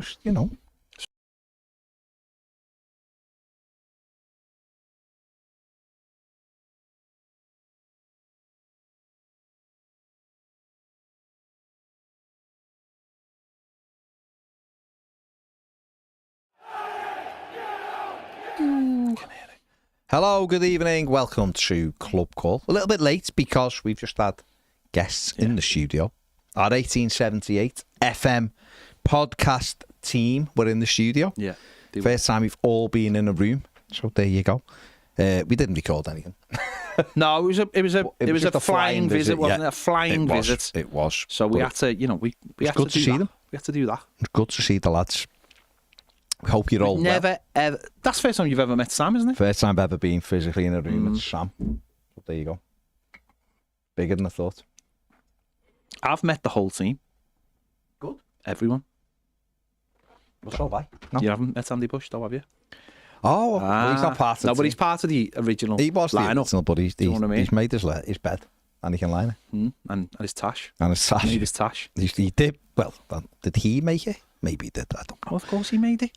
Just, you know. Hello, good evening. Welcome to Club Call. A little bit late because we've just had guests in the studio. Our 1878 FM podcast team were in the studio. Yeah. First time we've all been in a room. So there you go. We didn't record anything. No, it was a flying visit, wasn't yeah. it? A flying visit. It was. So we had to, we had to see them. We had to do that. It's good to see the lads. We hope you're all well. Ever. That's the first time you've ever met Sam, isn't it? First time I've ever been physically in a room with Sam. So there you go. Bigger than I thought. I've met the whole team. Good. Everyone. Well, so have I. No. You haven't met Andy Bush, though, have you? Oh, well, he's not part of the No, but team. he's part of the original He was the lineup. original, but he's made his bed and he can line it. And his tash. And his tash. He made his tash. He did. Well, did he make it? Maybe he did. I don't know. Oh, of course he made it.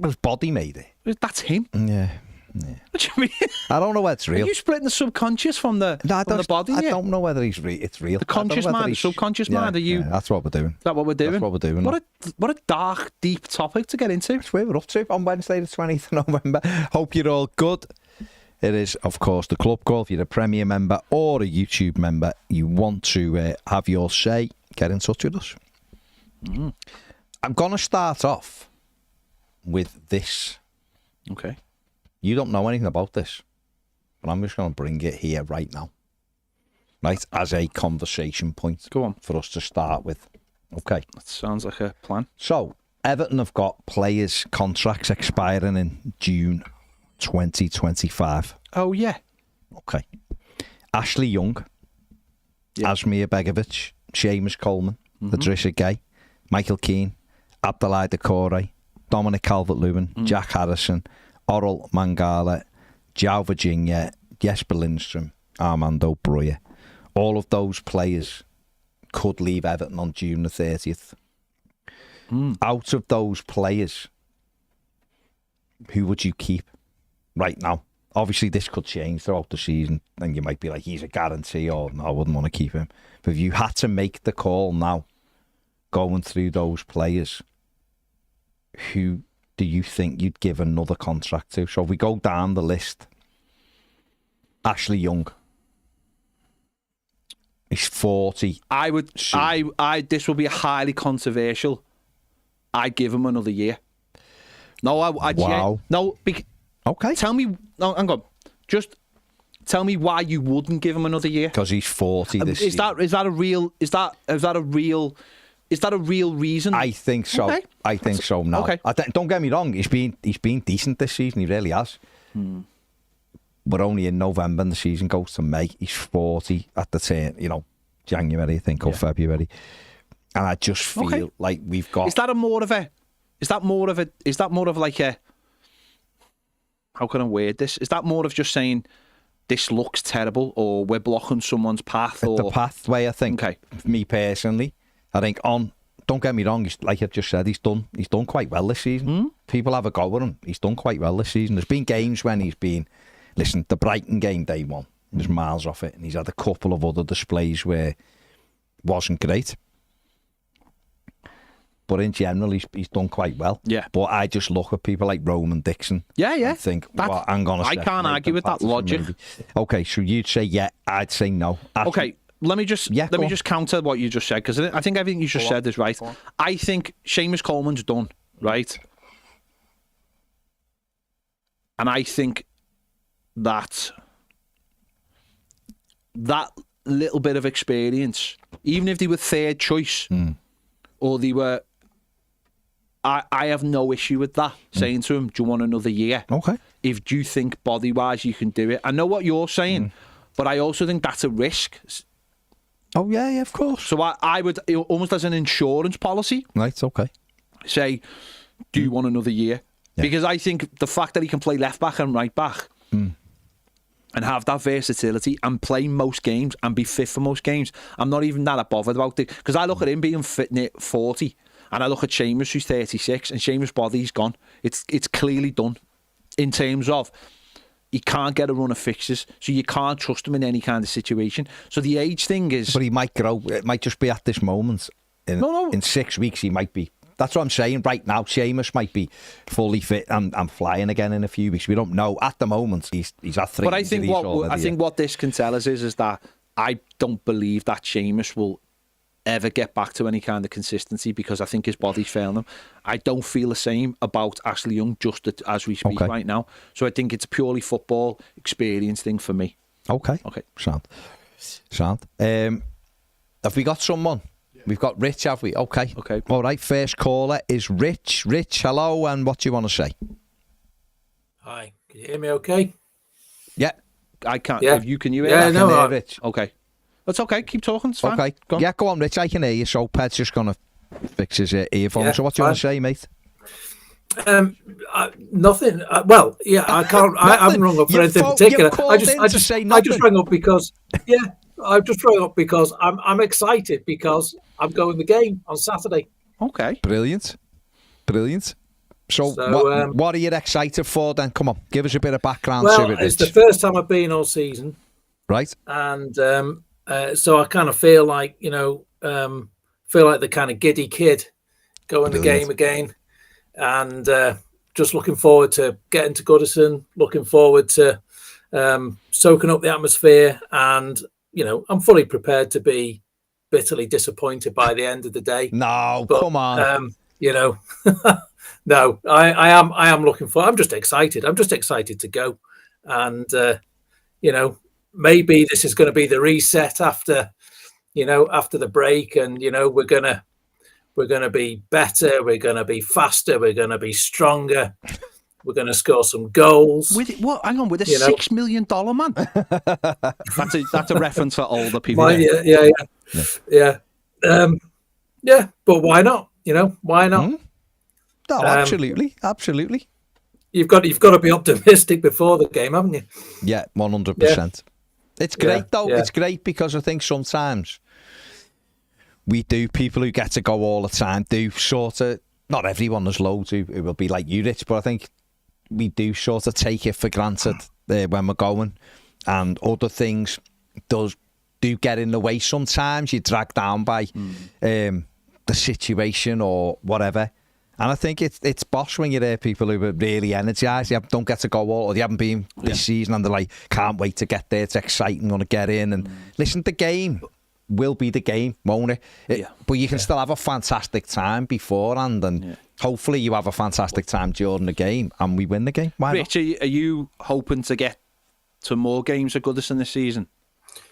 His body made it. That's him. Yeah. What do you mean? I don't know whether it's real. Are you splitting the subconscious from the body? I don't know whether it's real. The conscious mind, the subconscious mind. Are you? Yeah, that's what we're doing. Is that what we're doing? That's what we're doing. What a dark, deep topic to get into. That's where we're up to on Wednesday the 20th of November. Hope you're all good. It is, of course, the Club Call. If you're a Premier member or a YouTube member, you want to have your say, get in touch with us. I'm going to start off with this. Okay. You don't know anything about this, but I'm just going to bring it here right now. Right, as a conversation point. Go on. For us to start with. Okay. That sounds like a plan. So, Everton have got players' contracts expiring in June 2025. Oh, yeah. Okay. Ashley Young, Asmir Begovic, Seamus Coleman, Idrissa Gueye, Michael Keane, Abdoulaye Doucouré, Dominic Calvert-Lewin, Jack Harrison, Oral Mangala, João Virginia, Jesper Lindstrom, Armando Broja. All of those players could leave Everton on June the 30th. Out of those players, who would you keep right now? Obviously, this could change throughout the season, and you might be like, he's a guarantee, or no, I wouldn't want to keep him. But if you had to make the call now, going through those players, who do you think you'd give another contract to? So if we go down the list, Ashley Young. He's 40. I would. This will be highly controversial. I'd give him another year. No, Wow. No. Okay. Tell me. No, hang on. Just tell me why you wouldn't give him another year. Because he's 40 this Is season. that a real? Is that a real reason? I think so. Okay. I think so now. Okay. Don't get me wrong. He's been decent this season. He really has. We're only in November and the season goes to May. He's 40 at the turn, January, I think, or February. And I just feel like we've got. Is that more of like a? How can I word this? Is that more of just saying this looks terrible, or we're blocking someone's path, or the pathway? I think. Okay. Me personally, I think don't get me wrong. Like I've just said, he's done quite well this season. People have a go with him. He's done quite well this season. There's been games when he's been. Listen, the Brighton game day one, there's miles off it, and he's had a couple of other displays where wasn't great. But in general, he's done quite well. Yeah. But I just look at people like Roman Dixon. Yeah. And think, well, hang on a second. I can't argue with that logic. Maybe. Okay, so you'd say yeah, I'd say no. Okay, let me just counter what you just said, because I think everything you just said is right. I think Seamus Coleman's done, right? And I think that little bit of experience, even if they were third choice, or they were, I have no issue with that, saying to him, do you want another year? Okay. If you think body-wise you can do it. I know what you're saying, but I also think that's a risk. Oh, yeah, of course. So I would, almost as an insurance policy, Right, okay. say, do you want another year? Yeah. Because I think the fact that he can play left-back and right-back and have that versatility and play most games and be fit for most games, I'm not even that bothered about it. Because I look at him being fit near 40 And I look at Sheamus, who's 36, and Sheamus' body's gone. It's clearly done in terms of he can't get a run of fixes, so you can't trust him in any kind of situation. So the age thing is... But he might grow. It might just be at this moment. In 6 weeks, he might be. That's what I'm saying right now. Sheamus might be fully fit and flying again in a few weeks. We don't know. At the moment, he's at 3. But I think what this can tell us is that I don't believe that Sheamus will ever get back to any kind of consistency, because I think his body's failing him. I don't feel the same about Ashley Young just as we speak right now. So I think it's a purely football experience thing for me. Okay. Sound. Have we got someone? Yeah. We've got Rich, have we? Okay. All right, first caller is Rich. Rich, hello, and what do you want to say? Hi, can you hear me okay? Yeah. I can't. Yeah. Can you hear me? I can hear Rich. Okay. That's okay. Keep talking. It's fine. Okay. Go on. Yeah, go on, Rich. I can hear you. So Ped's just going to fix his earphones. Yeah, so what do you want to say, mate? Nothing. I can't. I haven't rung up for anything particular. I just rang up because I'm excited because I'm going the game on Saturday. Okay. Brilliant. So what are you excited for then? Come on, give us a bit of background to it, Rich. It's the first time I've been all season. Right. And so I kind of feel like, the kind of giddy kid going the game again. And just looking forward to getting to Goodison, looking forward to soaking up the atmosphere. And, I'm fully prepared to be bitterly disappointed by the end of the day. No, but, come on. No, I am looking for. I'm just excited. I'm just excited to go. And, maybe this is going to be the reset after the break. And, we're going to be better. We're going to be faster. We're going to be stronger. We're going to score some goals. Hang on, with a $6 million man. That's a reference for older people. Yeah. But why not? Why not? Mm-hmm. No, absolutely. You've got to be optimistic before the game, haven't you? Yeah, 100%. Yeah. It's great though. Yeah. It's great because I think sometimes people who get to go all the time do sort of. Not everyone, there's loads who will be like you, Rich, but I think we do sort of take it for granted when we're going, and other things do get in the way sometimes. You're dragged down by the situation or whatever. And I think it's boss when you hear people who are really energised. They don't get to go all, or they haven't been this season, and they're like, can't wait to get there. It's exciting, want to get in. And listen, the game will be the game, won't it? But you can still have a fantastic time beforehand, and hopefully you have a fantastic time during the game, and we win the game. Why Rich, are you hoping to get to more games at Goodison this season?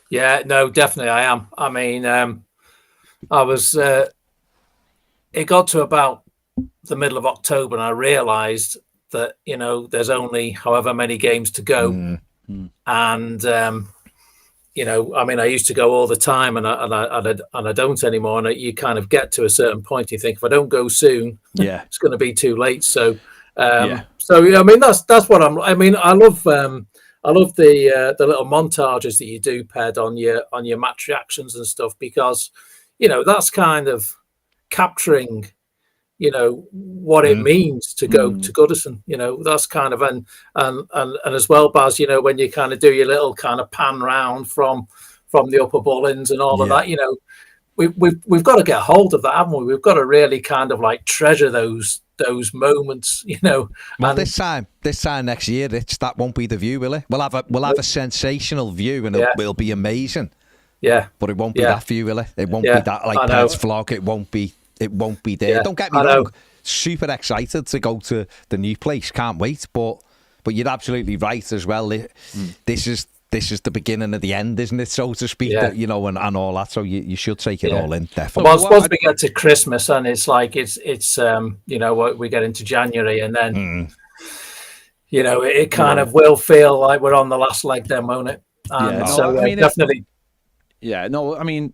Yeah, no, definitely I am. I mean, I was. It got to about the middle of October, and I realised that there's only however many games to go, and I mean, I used to go all the time, and I don't anymore. And you kind of get to a certain point, you think, if I don't go soon, it's going to be too late. So, I mean, that's what I mean, I love the little montages that you do, Ped, on your match reactions and stuff, because that's kind of capturing what it means to go to Goodison. That's kind of and as well, Baz, when you kind of do your little kind of pan round from the upper Bullins and all of that, we've got to get hold of that, haven't we? We've got to really kind of like treasure those moments, Well, and this time next year, that won't be the view, will it? We'll have a sensational view, and it will be amazing. Yeah, but it won't be that view, will it? It won't be that like Ped's vlog. It won't be there. Yeah, don't get me wrong. Super excited to go to the new place. Can't wait. But you're absolutely right as well. This is the beginning of the end, isn't it, so to speak? Yeah. And all that. So you should take it all in. Definitely. Well, once we get to Christmas, and it's like it's we get into January, and then it kind of will feel like we're on the last leg, then, won't it? And definitely. Yeah. No, I mean,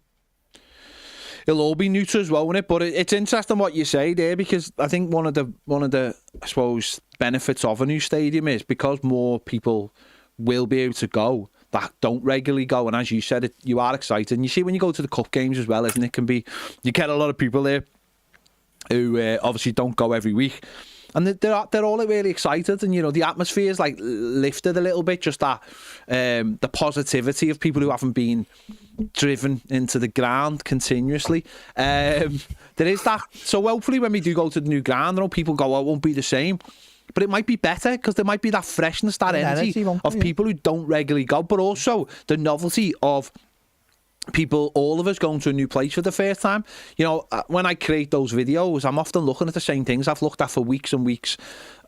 it'll all be neutral as well, won't it? But it's interesting what you say there, because I think one of the I suppose benefits of a new stadium is because more people will be able to go that don't regularly go, and as you said, you are excited. And you see when you go to the cup games as well, isn't it? You get a lot of people there who obviously don't go every week. And they're all really excited, and the atmosphere's like lifted a little bit. Just that the positivity of people who haven't been driven into the ground continuously. There is that. So hopefully, when we do go to the new ground, people go, "Oh, it won't be the same," but it might be better because there might be that freshness, that energy of people who don't regularly go, but also the novelty of people, all of us going to a new place for the first time. When I create those videos, I'm often looking at the same things I've looked at for weeks and weeks,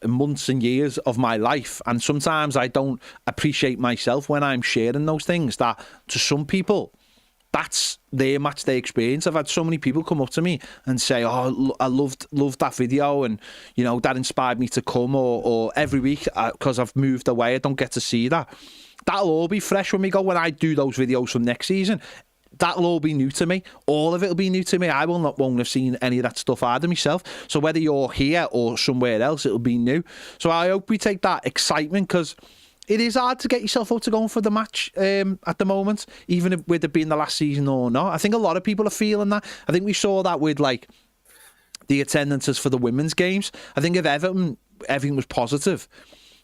months and years of my life, and sometimes I don't appreciate myself when I'm sharing those things that to some people that's their match day experience. I've had so many people come up to me and say, "Oh, I loved that video, and that inspired me to come," or every week because I've moved away, I don't get to see that. That'll all be fresh when I do those videos from next season. That'll all be new to me. All of it will be new to me. I won't have seen any of that stuff either myself. So whether you're here or somewhere else, it'll be new. So I hope we take that excitement, because it is hard to get yourself out to going for the match at the moment, even with it being the last season or not. I think a lot of people are feeling that. I think we saw that with like the attendances for the women's games. I think if everything was positive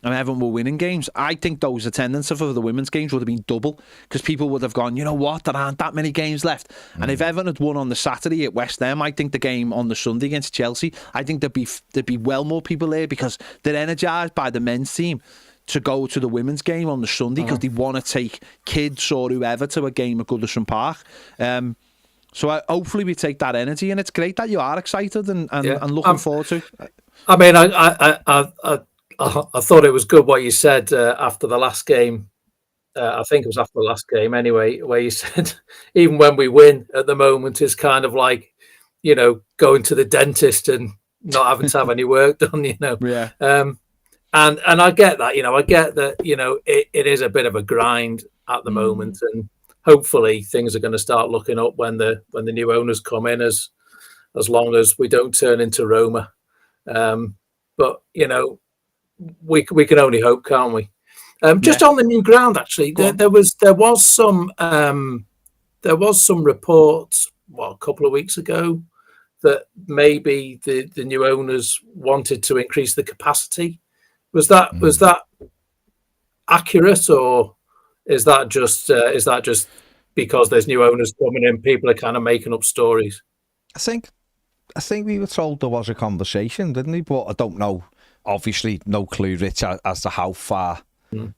and Everton were winning games, I think those attendances for the women's games would have been double, because people would have gone, you know what, there aren't that many games left. And if Everton had won on the Saturday at West Ham, I think the game on the Sunday against Chelsea, I think there'd be well more people there, because they're energised by the men's team to go to the women's game on the Sunday, because they want to take kids or whoever to a game at Goodison Park. So hopefully we take that energy, and it's great that you are excited and looking forward to it. I mean, I thought it was good what you said after the last game. I think it was after the last game anyway, where you said even when we win at the moment is kind of like, going to the dentist and not having to have any work done, Yeah. And I get that, I get that, it is a bit of a grind at the moment, and hopefully things are going to start looking up when the new owners come in, as long as we don't turn into Roma. But we can only hope, can't we? Just on the new ground, actually, there was some reports a couple of weeks ago that maybe the new owners wanted to increase the capacity. Was that accurate, or is that just because there's new owners coming in, people are kind of making up stories? I think we were told there was a conversation, didn't we? But I don't know. Obviously, no clue, Rich, as to how far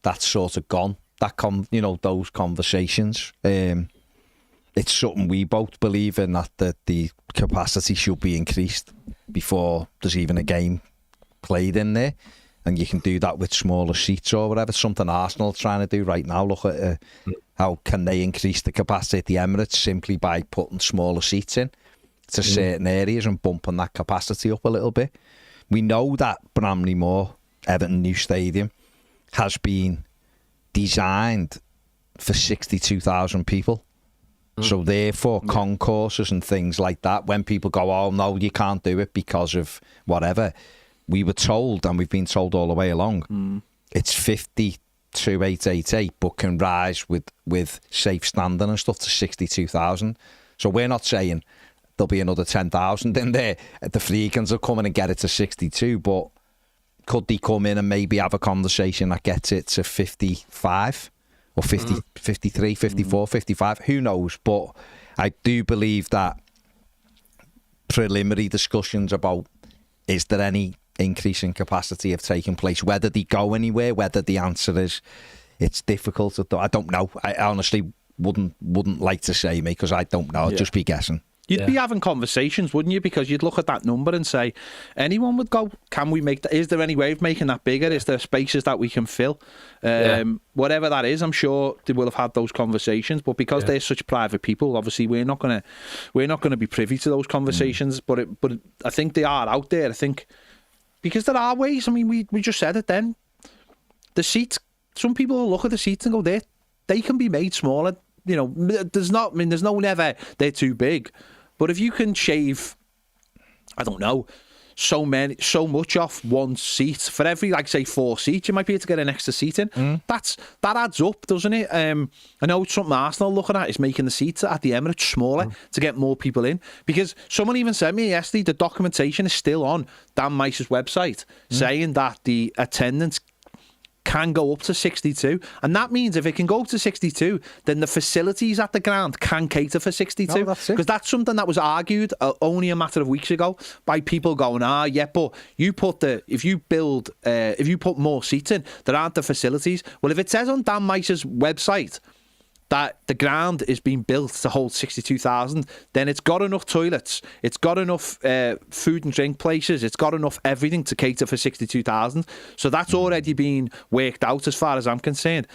that's sort of gone. Those conversations. It's something we both believe in, that the capacity should be increased before there's even a game played in there. And you can do that with smaller seats or whatever. Something Arsenal are trying to do right now. Look at how can they increase the capacity at the Emirates simply by putting smaller seats in to certain areas and bumping that capacity up a little bit. We know that Bramley Moore, Everton new stadium, has been designed for 62,000 people. So therefore, concourses and things like that, when people go, "Oh no, you can't do it because of whatever," we were told, and we've been told all the way along, it's 52,888, but can rise with safe standing and stuff to 62,000. So we're not saying there'll be another 10,000 in there. The Freegans will come in and get it to 62, but could they come in and maybe have a conversation that gets it to 55 or 50, 53, 54, 55? Who knows? But I do believe that preliminary discussions about is there any increase in capacity have taken place. Whether they go anywhere, whether the answer is it's difficult, I don't know. I honestly wouldn't like to say, mate, because I don't know. I'd just be guessing. You'd be having conversations, wouldn't you? Because you'd look at that number and say, anyone would go, can we make that? Is there any way of making that bigger? Is there spaces that we can fill? Whatever that is, I'm sure they will have had those conversations. But because they're such private people, obviously we're not gonna be privy to those conversations. But I think they are out there. I think because there are ways. I mean, we just said it then. The seats. Some people will look at the seats and go, they can be made smaller. There's no never they're too big. But if you can shave, I don't know, so much off one seat. For every, like, say, 4 seats, you might be able to get an extra seat in. That adds up, doesn't it? I know it's something Arsenal looking at is making the seats at the Emirates smaller to get more people in. Because someone even said to me yesterday, the documentation is still on Dan Meis's website saying that the attendance can go up to 62, and that means if it can go up to 62, then the facilities at the ground can cater for 62. Because that's something that was argued only a matter of weeks ago by people going, but if you put more seats in, there aren't the facilities. Well, if it says on Dan Meis's website that the ground is being built to hold 62,000, then it's got enough toilets, it's got enough food and drink places, it's got enough everything to cater for 62,000. So that's already been worked out as far as I'm concerned.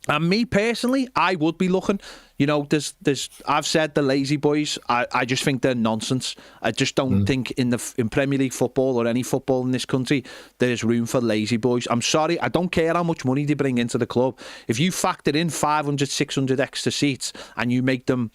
And me personally, I would be looking, I've said the lazy boys, I just think they're nonsense. I just don't think in Premier League football or any football in this country, there's room for lazy boys. I'm sorry, I don't care how much money they bring into the club. If you factor in 500, 600 extra seats and you make them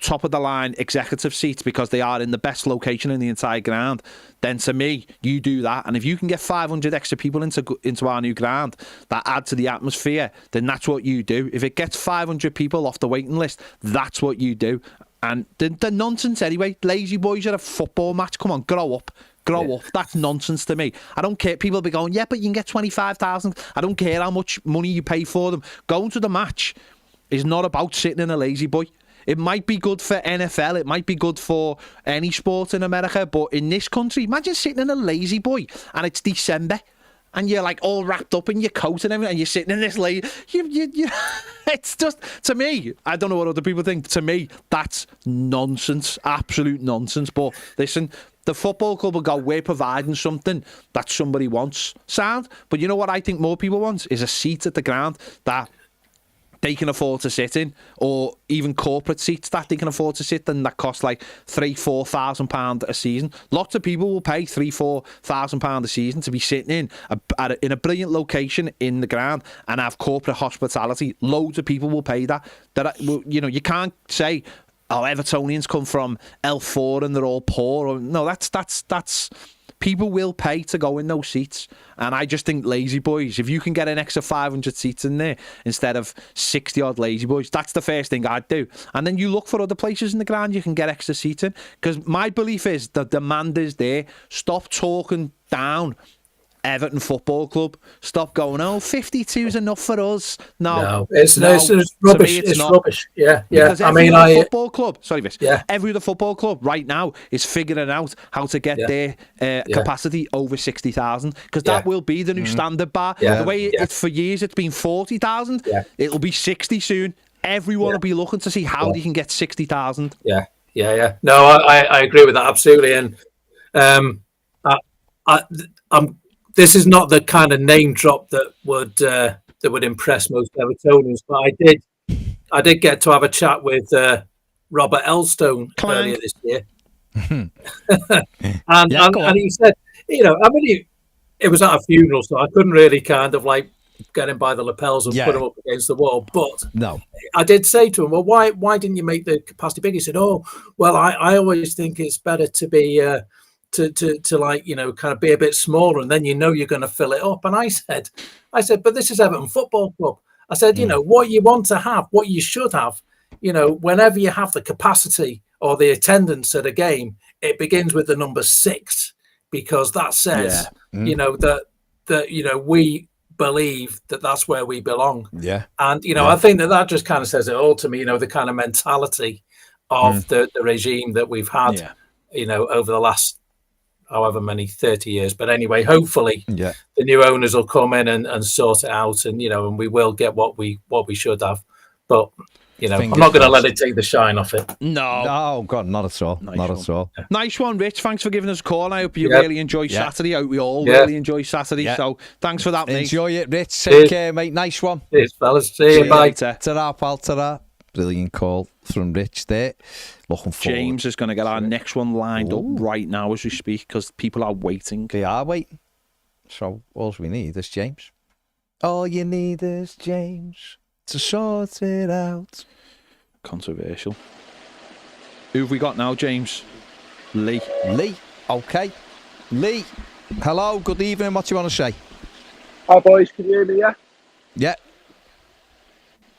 top of the line executive seats because they are in the best location in the entire ground, then to me, you do that. And if you can get 500 extra people into our new ground that add to the atmosphere, then that's what you do. If it gets 500 people off the waiting list, that's what you do. And the nonsense anyway, lazy boys at a football match, come on, grow up. Grow up. That's nonsense to me. I don't care. People be going, yeah, but you can get 25,000. I don't care how much money you pay for them. Going to the match is not about sitting in a lazy boy. It might be good for NFL, it might be good for any sport in America, but in this country, imagine sitting in a lazy boy and it's December and you're like all wrapped up in your coat and everything and you're sitting in this lazy... It's just, to me, I don't know what other people think, to me, that's nonsense, absolute nonsense. But listen, the football club will go, we're providing something that somebody wants, sound. But you know what I think more people want? Is a seat at the ground that they can afford to sit in, or even corporate seats that they can afford to sit in that cost like £3,000-4,000 a season. Lots of people will pay £3,000-4,000 a season to be sitting in a brilliant location in the ground and have corporate hospitality. Loads of people will pay that. You can't say, Evertonians come from L4 and they're all poor. No, that's people will pay to go in those seats. And I just think lazy boys, if you can get an extra 500 seats in there instead of 60 odd lazy boys, that's the first thing I'd do. And then you look for other places in the ground you can get extra seats in. Because my belief is the demand is there. Stop talking down Everton Football Club. Stop going, 52 is enough for us. No, it's rubbish. It's rubbish. Yeah. Because every other football club, every other football club right now is figuring out how to get their capacity over 60,000, because that will be the new standard bar. The way it's for years, it's been 40,000. It'll be 60 soon. Everyone will be looking to see how they can get 60,000. Yeah. No, I agree with that absolutely. And this is not the kind of name drop that would impress most Evertonians, but I did get to have a chat with Robert Elstone earlier this year, and he said, it was at a funeral, so I couldn't really kind of like get him by the lapels and put him up against the wall. But no, I did say to him, well, why didn't you make the capacity bigger? He said, I always think it's better to be. To like, kind of be a bit smaller, and then you're going to fill it up. And I said, but this is Everton Football Club. I said, what you want to have, what you should have, whenever you have the capacity or the attendance at a game, it begins with the number 6, because that says, that we believe that that's where we belong. Yeah. And, I think that just kind of says it all to me, the kind of mentality of the regime that we've had, over the last however many 30 years. But anyway, hopefully the new owners will come in and sort it out, and and we will get what we should have. But I'm not going to let it take the shine off it. No, God, not at all. Not at all. Nice one, Rich. Thanks for giving us a call. I hope you really enjoy Saturday. I hope we all really enjoy Saturday. So thanks for that, mate. Enjoy it, Rich. Take care, mate. Nice one. Cheers, fellas. See you. Bye. Ta-ra, pal. Ta-ra. Brilliant call from Rich there. Looking forward. James is going to get our next one lined up right now as we speak, because people are waiting. They are waiting. So all we need is James. All you need is James to sort it out. Controversial. Who have we got now, James? Lee. Okay. Lee, hello, good evening. What do you want to say? Hi boys, can you hear me? Yeah.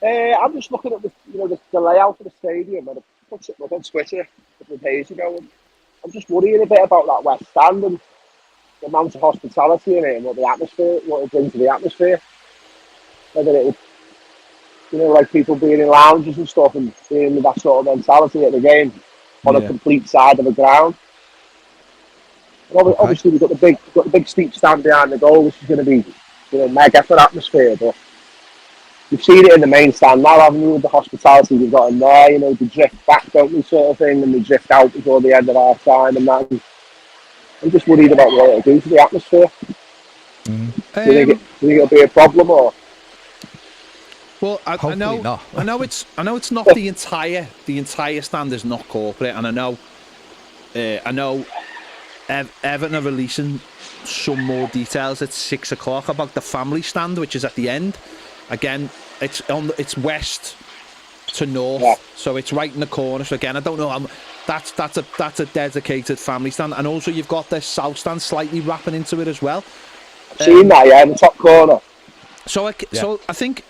I'm just looking at the layout of the stadium, and I put something up on Twitter a couple of days ago, and I'm just worrying a bit about that West Stand and the amount of hospitality in it and what it'll bring to the atmosphere. Whether it'll, like people being in lounges and stuff and being with that sort of mentality at the game on a complete side of the ground. And obviously we've got the big steep stand behind the goal, which is going to be mega for atmosphere, but you've seen it in the main stand now, haven't you, with the hospitality we've got in there, they drift back, don't they, sort of thing, and they drift out before the end of our time and that. I'm just worried about what it'll do to the atmosphere. Do you think it'll be a problem, or? Well, I know not. I know it's not the entire stand is not corporate, and I know Everton are releasing some more details at 6 o'clock about the family stand, which is at the end. Again, it's west to north, so it's right in the corner. So again, I don't know. That's a dedicated family stand, and also you've got the south stand slightly wrapping into it as well. I've seen that, in the top corner. So I think.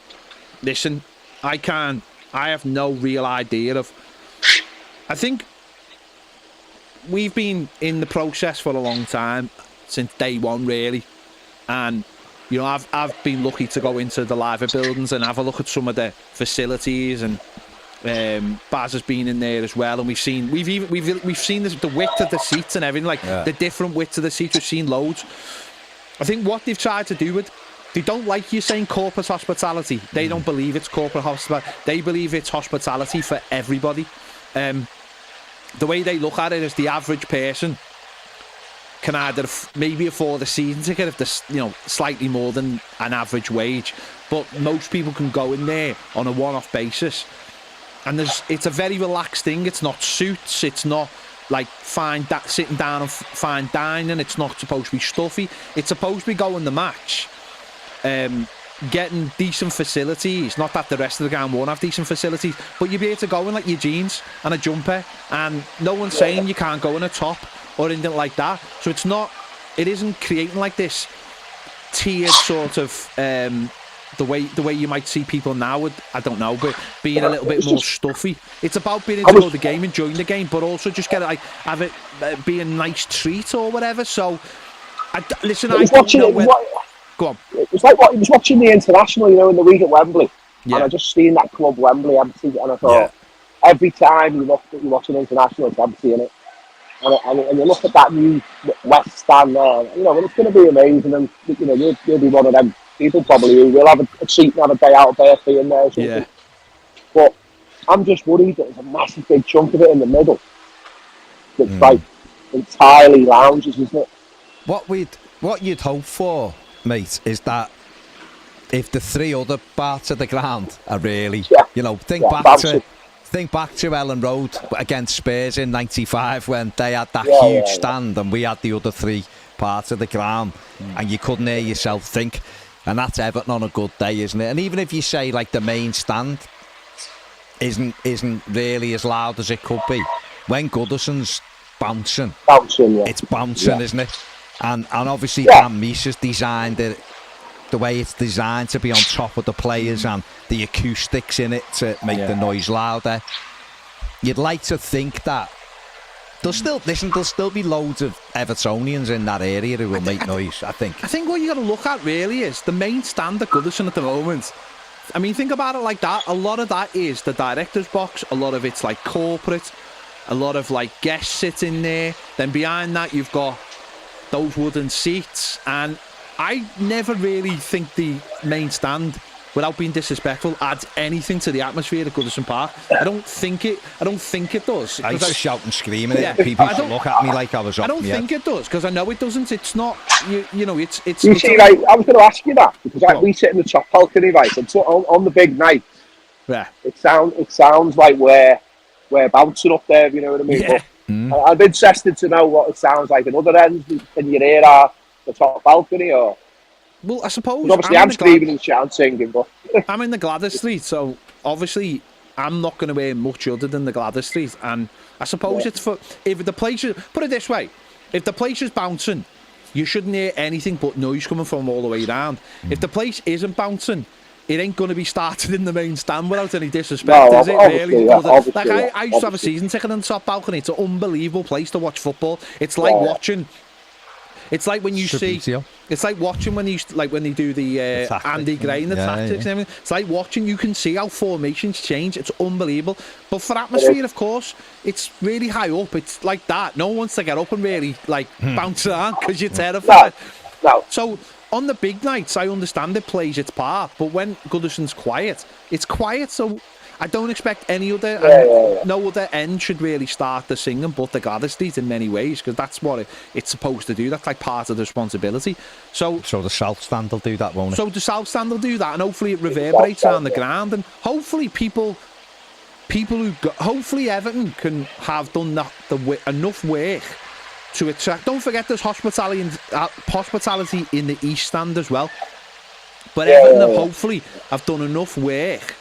Listen, I have no real idea of. I think we've been in the process for a long time, since day one, really, and I've been lucky to go into the live buildings and have a look at some of the facilities, and Baz has been in there as well, and we've seen the width of the seats and everything, the different widths of the seats. We've seen loads. I think what they've tried to do with. They don't like you saying corporate hospitality. They don't believe it's corporate hospitality. They believe it's hospitality for everybody. The way they look at it is the average person can either maybe afford a season ticket if they're slightly more than an average wage, but most people can go in there on a one-off basis. And it's a very relaxed thing. It's not suits. It's not like sitting down and fine dining. It's not supposed to be stuffy. It's supposed to be going the match. Getting decent facilities. Not that the rest of the ground won't have decent facilities, but you'll be able to go in like your jeans and a jumper, and no one's saying you can't go in a top or anything like that. So it isn't creating like this tiered sort of the way you might see people now. I don't know, but being a little bit more stuffy. It's about being able to go to the game, enjoying the game, but also just have it be a nice treat or whatever. So, listen, I don't know whether. Go on. It was like he was watching the international, in the week at Wembley, and I just seen that club Wembley empty, and I thought every time you watch an international, it's empty, innit? And you look at that new West Stand there, and it's going to be amazing, and you'll be one of them people probably who will have a seat and have a day out of birthday in there or something. Yeah. But I'm just worried that there's a massive big chunk of it in the middle that's like entirely lounges, isn't it? What you'd hope for, mate, is that if the three other parts of the ground are really, think back to Ellen Road against Spurs in '95 when they had that huge stand and we had the other three parts of the ground, and you couldn't hear yourself think, and that's Everton on a good day, isn't it? And even if you say like the main stand isn't really as loud as it could be, when Goodison's bouncing, it's bouncing, isn't it? And obviously Dan Meese has designed it the way it's designed to be on top of the players and the acoustics in it to make the noise louder. You'd like to think that there'll still be loads of Evertonians in that area who will make noise, I think. I think what you got to look at really is the main stand at Goodison at the moment. I mean, think about it like that. A lot of that is the director's box. A lot of it's like corporate. A lot of like guests sit in there. Then behind that you've got those wooden seats, and I never really think the main stand, without being disrespectful, adds anything to the atmosphere at Goodison Park. I don't think it does. I used to shout and scream at it. People used to look at me like I was up. I don't think it does, because I know it doesn't. It's not. It's. You see, like, I was going to ask you that because we sit in the top balcony, right, and so on the big night. Yeah. It sounds like we're bouncing up there. You know what I mean? Yeah. But I'm interested to know what it sounds like in other ends. Can you hear the top balcony, or? Well, I suppose. Obviously, I'm screaming and shouting, singing, but I'm in the Gladys Street, so obviously I'm not going to hear much other than the Gladys Street. And I suppose it's for if the place. Put it this way: if the place is bouncing, you shouldn't hear anything but noise coming from all the way around. If the place isn't bouncing, it ain't going to be started in the main stand without any disrespect, is it? Really? I used to have a season ticket on the top balcony. It's an unbelievable place to watch football. It's like watching. It's like when you see. It's like watching when they do the Andy Gray and the tactics and everything. It's like watching. You can see how formations change. It's unbelievable. But for atmosphere, of course, it's really high up. It's like that. No one wants to get up and really bounce around because you're terrified. No. So on the big nights, I understand it plays its part. But when Goodison's quiet, it's quiet. So I don't expect any other, no other end should really start the singing but the Gladys in many ways, because that's what it's supposed to do. That's like part of the responsibility. So the South Stand will do that, won't it? So the South Stand will do that, and hopefully it reverberates around the ground, and hopefully hopefully Everton can have done enough work to attract. Don't forget there's hospitality in the East Stand as well. But Everton hopefully have done enough work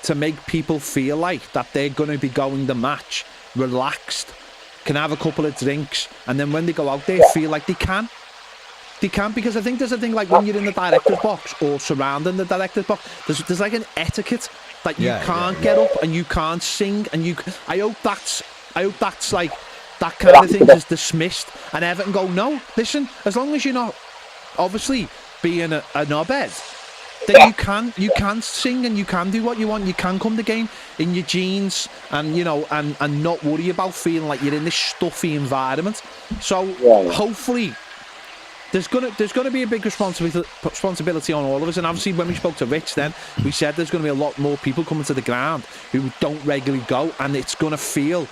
to make people feel like that they're going to be going the match relaxed, can have a couple of drinks, and then when they go out there feel like they can, because I think there's a thing like when you're in the director's box or surrounding the director's box, there's like an etiquette that you can't get up and you can't sing, and I hope that's like that kind of thing is dismissed, and Everton go, no, listen, as long as you're not obviously being a knobhead, then you can sing and you can do what you want. You can come to the game in your jeans and and not worry about feeling like you're in this stuffy environment. So hopefully there's gonna be a big responsibility on all of us. And obviously when we spoke to Rich, then we said there's gonna be a lot more people coming to the ground who don't regularly go, and it's gonna feel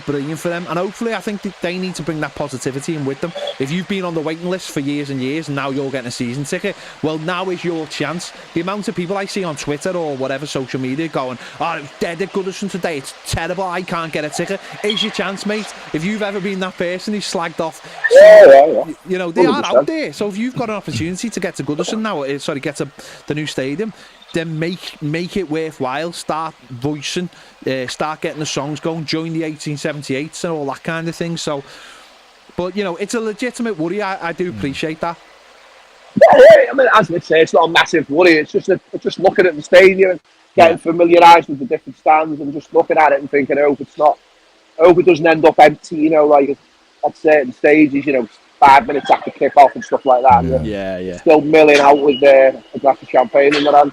brilliant for them, and hopefully I think that they need to bring that positivity in with them. If you've been on the waiting list for years and years and now you're getting a season ticket, well, now is your chance. The amount of people I see on Twitter or whatever social media going, oh, it's dead at Goodison today, it's terrible, I can't get a ticket. Is your chance, mate. If you've ever been that person who's slagged off, they are out there. So if you've got an opportunity to get to Goodison now, get to the new stadium, then make it worthwhile. Start voicing, start getting the songs going, join the 1878s and all that kind of thing. So, but it's a legitimate worry. I do appreciate that. Yeah, I mean, as we say, it's not a massive worry. It's just looking at the stadium and getting familiarised with the different stands and just looking at it and thinking, I hope it doesn't end up empty. Like at certain stages, 5 minutes after kick-off and stuff like that. Yeah. Still milling out with a glass of champagne in their hand.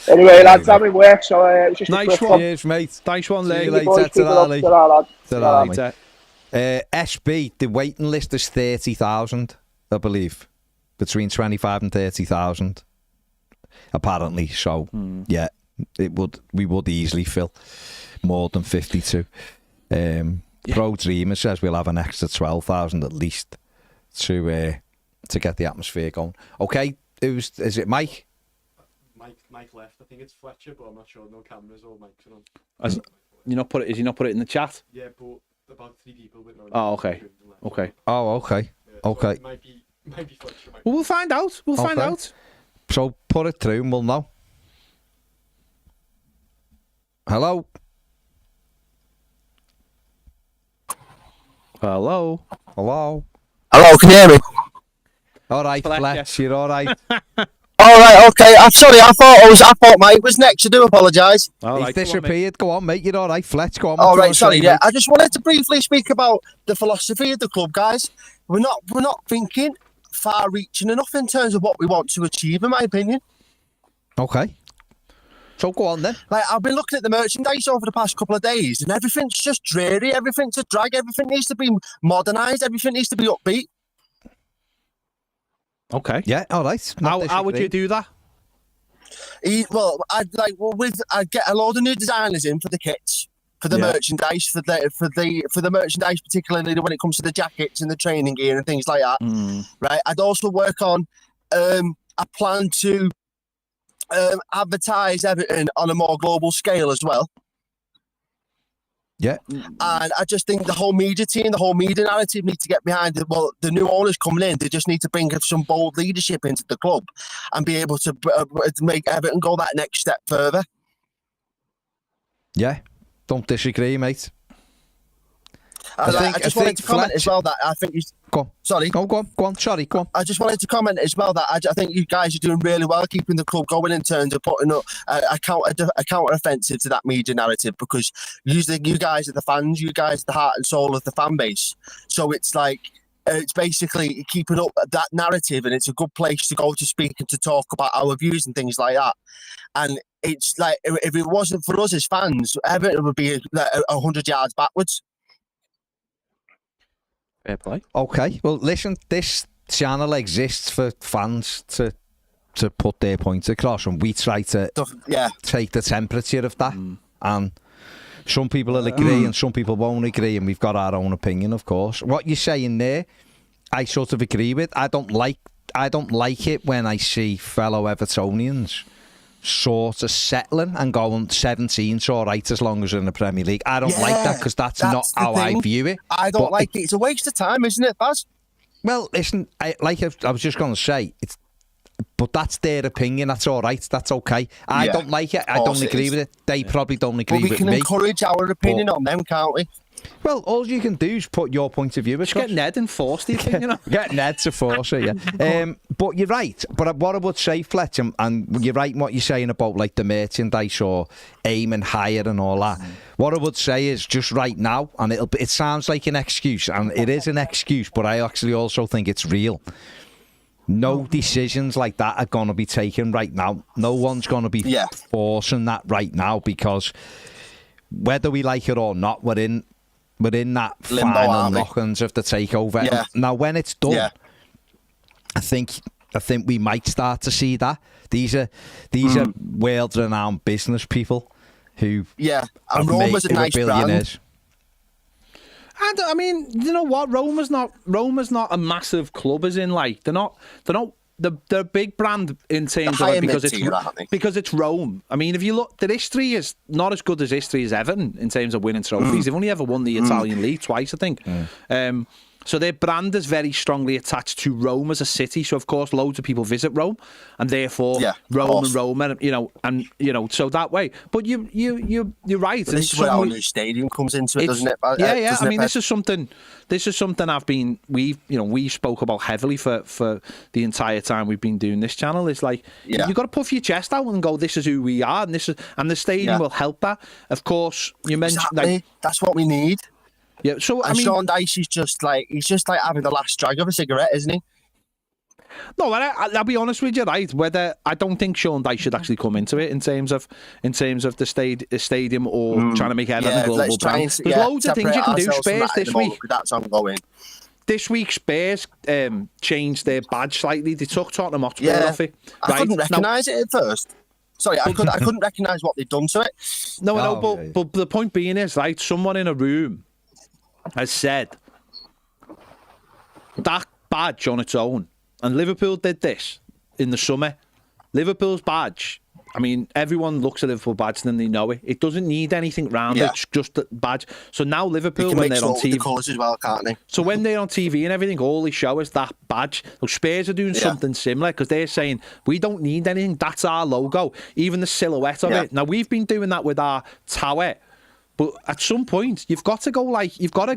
Anyway, lads, I'm in work, so it's just nice a quick one. Cheers, mate. Nice one, See you Lee. later. Ta-ra, Later. SB, the waiting list is 30,000, I believe, between 25 and 30,000, apparently. So, we would easily fill more than 52. Pro Dreamer says we'll have an extra 12,000 at least to get the atmosphere going. Okay, is it Mike? Mike left. I think it's Fletcher, but I'm not sure. No cameras or mics on. Has he not put it in the chat? Yeah, but about 3 people with no. Oh, okay. Okay. Oh, okay. So okay. It might be Fletcher. Well, we'll find out. We'll find out. So put it through and we'll know. Hello? Hello? Hello? Hello, can you hear me? All right, Fletch, you're all right. All right, okay. I'm sorry. I thought Mike was next. I do apologise. He's disappeared. Go on, mate. You're all right, Fletch. Go on. All right, sorry. Yeah, I just wanted to briefly speak about the philosophy of the club, guys. We're not thinking far-reaching enough in terms of what we want to achieve, in my opinion. Okay. So go on then. Like, I've been looking at the merchandise over the past couple of days, and everything's just dreary. Everything's a drag. Everything needs to be modernised. Everything needs to be upbeat. Okay. Yeah. All right. How would you do that? I'd get a load of new designers in for the kits, for the merchandise, for the merchandise, particularly when it comes to the jackets and the training gear and things like that. Right. I'd also work on a plan to advertise Everton on a more global scale as well. Yeah. And I just think the whole media team, the whole media narrative need to get behind it. Well, the new owners coming in, they just need to bring some bold leadership into the club and be able to make Everton go that next step further. Yeah. Don't disagree, mate. I just wanted to comment as well that I think you. Go on. Sorry. Go on. Sorry, go on. I just wanted to comment as well that I think you guys are doing really well keeping the club going in terms of putting up a counter offensive to that media narrative, because usually you guys are the fans, you guys are the heart and soul of the fan base. So it's like, it's basically keeping up that narrative, and it's a good place to go to speak and to talk about our views and things like that. And it's like, if it wasn't for us as fans, Everton would be 100 yards backwards. Fair play. Okay, well, listen, this channel exists for fans to put their points across, and we try to take the temperature of that. And some people will agree and some people won't agree, and we've got our own opinion, of course. What you're saying there, I sort of agree with. I don't like it when I see fellow Evertonians sort of settling and going 17's all right as long as we're in the Premier League. I don't like that, because that's not how I view it. I don't like it. It's a waste of time, isn't it, Baz? Well, listen, I was just going to say, but that's their opinion. That's all right. That's okay. I don't like it. I don't agree with it. They probably don't agree with me. We can encourage our opinion on them, can't we? Well, all you can do is put your point of view across. Just get Ned and force the opinion. Get Ned to force it, yeah. But you're right. But what I would say, Fletcher, and you're right in what you're saying about like the merchandise or aiming higher and all that. What I would say is just right now, and it sounds like an excuse, and it is an excuse, but I actually also think it's real. No decisions like that are going to be taken right now. No one's going to be forcing that right now, because whether we like it or not, we're in that limbo, final knock-ons of the takeover. Yeah. Now, when it's done, I think we might start to see that. These are world-renowned business people who and Roma's a nice brand. And I mean, you know what? Roma's not a massive club, as in like they're a big brand in terms of it because it's Rome. I mean, if you look, the history is not as good as history as Everton in terms of winning trophies. They've only ever won the Italian league twice, I think. So their brand is very strongly attached to Rome as a city. So of course, loads of people visit Rome, and therefore Rome and Roma, so that way. But you're right. But this is where our new stadium comes into it, doesn't it? I mean, this is something we spoke about heavily for the entire time we've been doing this channel. It's like you got to puff your chest out and go, this is who we are, and the stadium will help that. Of course, you mentioned that's what we need. Yeah, so I mean, Sean Dyche is just like having the last drag of a cigarette, isn't he? No, I'll be honest with you, right? Whether I don't think Sean Dyche should actually come into it in terms of the stadium or trying to make Everton a global brand. There's loads of things you can do. Spurs this week. That's ongoing. This week, Spurs changed their badge slightly. They took Tottenham Hotspur off it. I couldn't recognise it at first. Sorry, I couldn't recognise what they'd done to it. But the point being is, right, someone in a room has said that badge on its own, and Liverpool did this in the summer. Liverpool's badge, I mean, everyone looks at Liverpool badge and then they know it. It doesn't need anything round it. It's just the badge. So now Liverpool, when they're on TV, the colours as well, can't they? So when they're on TV and everything, all they show is that badge. Well, Spurs are doing something similar, because they're saying we don't need anything. That's our logo, even the silhouette of it. Now we've been doing that with our tower. But at some point, you've got to go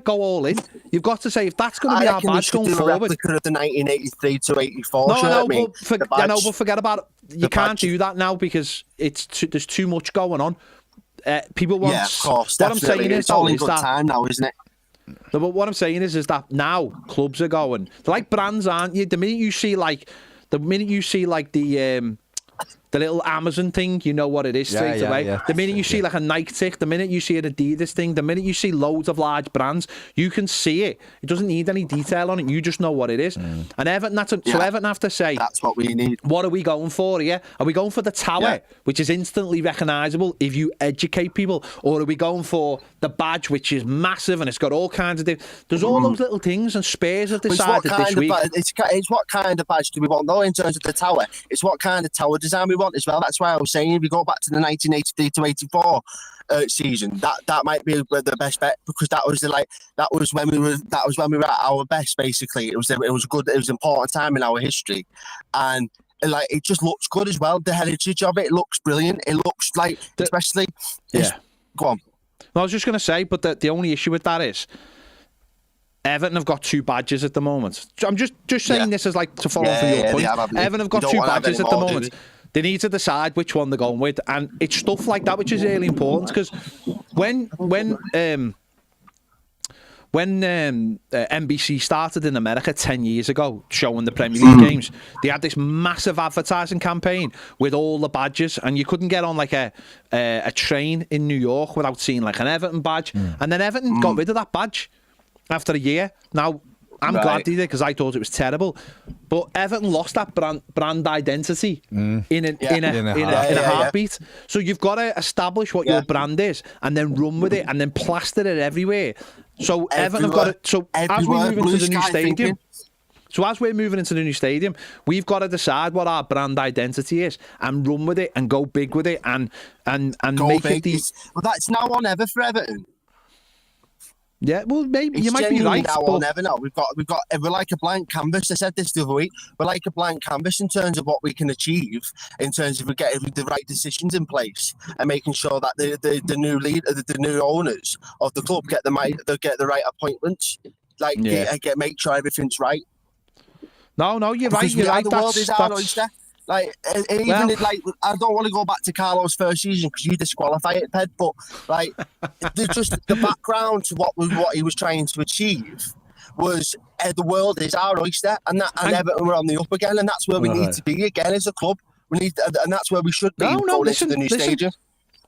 all in. You've got to say, if that's going to be our badge going forward. A replica of the 1983 to 84 but forget about it. You can't do that now, because there's too much going on. People want. Yeah, of course. What I'm saying it's all in good time now, isn't it? No, but what I'm saying is that now clubs are going. They're like brands, aren't you? The minute you see the little Amazon thing, you know what it is straight away. Yeah. The minute you see like a Nike tick, the minute you see an Adidas thing, the minute you see loads of large brands, you can see it. It doesn't need any detail on it. You just know what it is. And Everton, so Everton have to say, that's what we need. What are we going for here? Are we going for the tower, which is instantly recognisable if you educate people? Or are we going for the badge, which is massive and it's got all kinds of... There's all those little things, and Spurs have decided this week... It's what kind of badge do we want, though, in terms of the tower? It's what kind of tower design we want as well. That's why I was saying, if you go back to the 1983 to 84 season, that might be the best bet, because that was when we were at our best. Basically, it was an important time in our history, and like it just looks good as well. The heritage of it looks brilliant. It looks like, especially, go on. I was just going to say, but the only issue with that is, Everton have got 2 badges at the moment. So I'm just saying this as like to follow from your point. Everton have got 2 badges at the moment. They need to decide which one they're going with, and it's stuff like that which is really important because when NBC started in America 10 years ago showing the Premier League games, they had this massive advertising campaign with all the badges, and you couldn't get on like a train in New York without seeing like an Everton badge. And then Everton got rid of that badge after a year. Now, I'm glad they did because I thought it was terrible. But Everton lost that brand identity in a heartbeat. So you've got to establish what your brand is and then run with it and then plaster it everywhere. So Everton have got it. So as we move into the new stadium, we've got to decide what our brand identity is and run with it and go big with it and make it. Well, that's now on ever for Everton. Yeah, well, maybe it's you might be right. Now or never. No, we're like a blank canvas. I said this the other week. We're like a blank canvas in terms of what we can achieve, in terms of getting the right decisions in place and making sure that the new leader, the new owners of the club get the right appointments. Make sure everything's right. No, you're right. You're right. The world is our oyster. I don't want to go back to Carlo's first season because you disqualify it, Ped. But there's just the background to what he was trying to achieve was the world is our oyster, and Everton were on the up again, and that's where we need to be again as a club. And that's where we should be. Listen, the new stadium.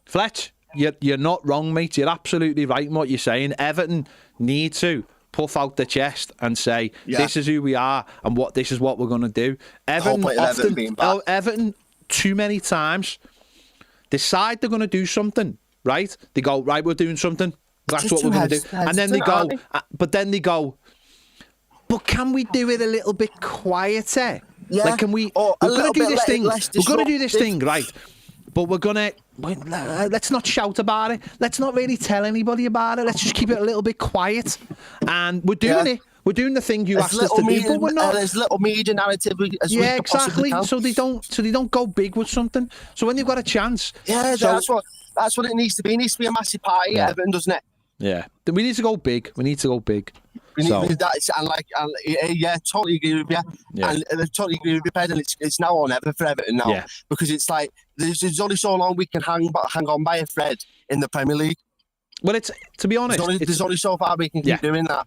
Fletch, you're not wrong, mate. You're absolutely right in what you're saying. Everton need to puff out the chest and say, this is who we are and this is what we're going to do. Everton, too many times, decide they're going to do something, right? They go, right, we're doing something. That's what we're going to do. And then they go, but can we do it a little bit quieter? Yeah. Like, can we, we're going to do this thing. We're going to do this thing, right? But we're going to, let's not shout about it. Let's not really tell anybody about it. Let's just keep it a little bit quiet. And we're doing it. We're doing the thing you asked us to do, but we're not. There's little media narrative as we exactly. Can. So they don't go big with something. So when they've got a chance. Yeah, that's what it needs to be. It needs to be a massive party, Everton, doesn't it? Yeah. We need to go big. We need to go big. Totally agree with you. Yeah. And I totally agree with you, Ped, and it's now on ever for Everton now because it's like there's only so long we can hang on by a thread in the Premier League. Well, to be honest, there's only so far we can keep doing that.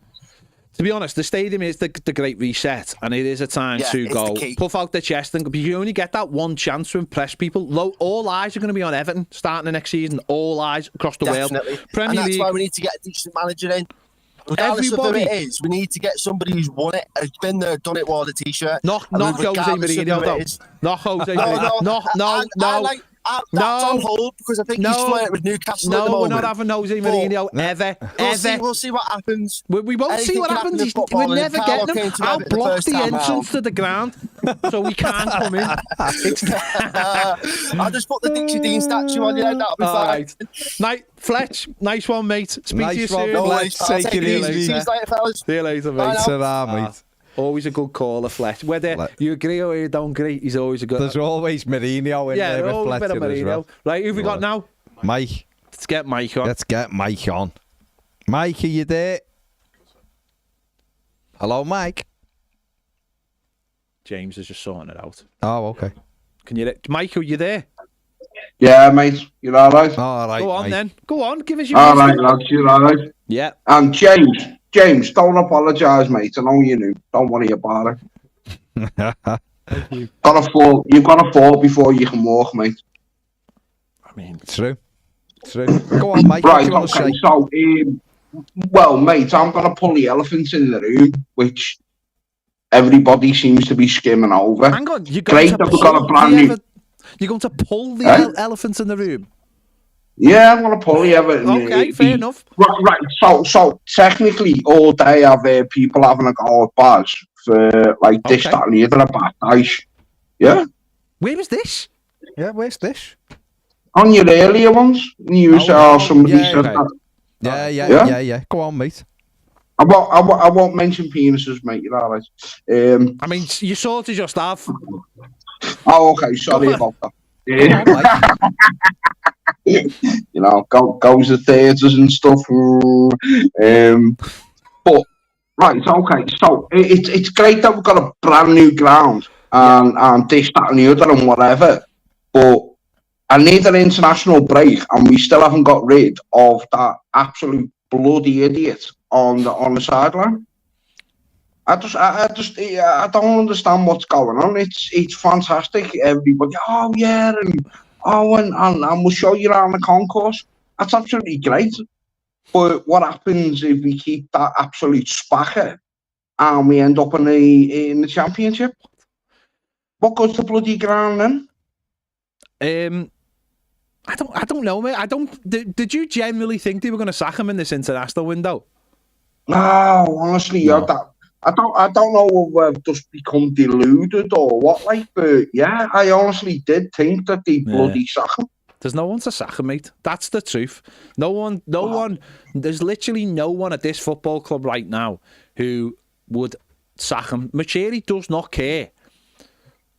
To be honest, the stadium is the great reset, and it is a time to go puff out the chest, and you only get that one chance to impress people. All eyes are going to be on Everton starting the next season. All eyes across the world. Premier League. That's why we need to get a decent manager in. Regardless of who it is, we need to get somebody who's won it, has been there, done it, wore the t-shirt. Not Jose Mourinho, though. Not Jose Mourinho. No. That's on hold because I think he's flirting with Newcastle at the moment. No, we're not having Jose Mourinho ever. We'll see what happens. We won't see what happens. We're never getting him. I'll block the entrance to the ground so we can't come in. I'll just put the Dixie Dean statue on your head. That'll be fine. Right. Fletch, nice one, mate. Speak to you soon. Take it easy. See you later, fellas. See you later, mate. Mate. Always a good caller, Fletch. Whether you agree or you don't agree, he's always a good. There's always Mourinho in there with Fletcher as well. Right, who've we got now? Mike. Let's get Mike on. Mike, are you there? Hello, Mike. James is just sorting it out. Oh, okay. Mike, are you there? Yeah, mate. You're all right? All right. Go on, then. Go on. Give us your. All right, lads. You're all right? Yeah. And James, don't apologise, mate. I know you knew. Don't worry about it. You've got to fall before you can walk, mate. I mean, true. Go on, Mike. Right, okay. So, well, mate, I'm going to pull the elephant in the room, which everybody seems to be skimming over. Hang on. You're going to pull the elephants in the room? Yeah, I'm going to pull the Everton. Okay, fair enough. Right. So technically, all day I've heard people having a go at Baz for this, that, and the other about Dice. Yeah. Where was this? Yeah, where's this? On your earlier ones, you saw somebody said that. Yeah. Go on, mate. I won't mention penises, mate. You're all right. I mean, you sort of just have. Oh, okay. Sorry about that. Goes to theatres and stuff. But Right, okay. So it's great that we've got a brand new ground and this, that, and the other, and whatever. But I need an international break, and we still haven't got rid of that absolute bloody idiot on the sideline. I don't understand what's going on. It's fantastic. Everybody, oh yeah, and we'll show you around the concourse. That's absolutely great. But what happens if we keep that absolute spacker and we end up in the championship? What goes to bloody ground then? I don't know, mate. Did you genuinely think they were going to sack him in this international window? No, honestly, No. I don't know if we've just become deluded or what, like, but yeah, I honestly did think that they bloody sack him. There's no one to sack him, mate. That's the truth. No one. There's literally no one at this football club right now who would sack him. Machiri does not care.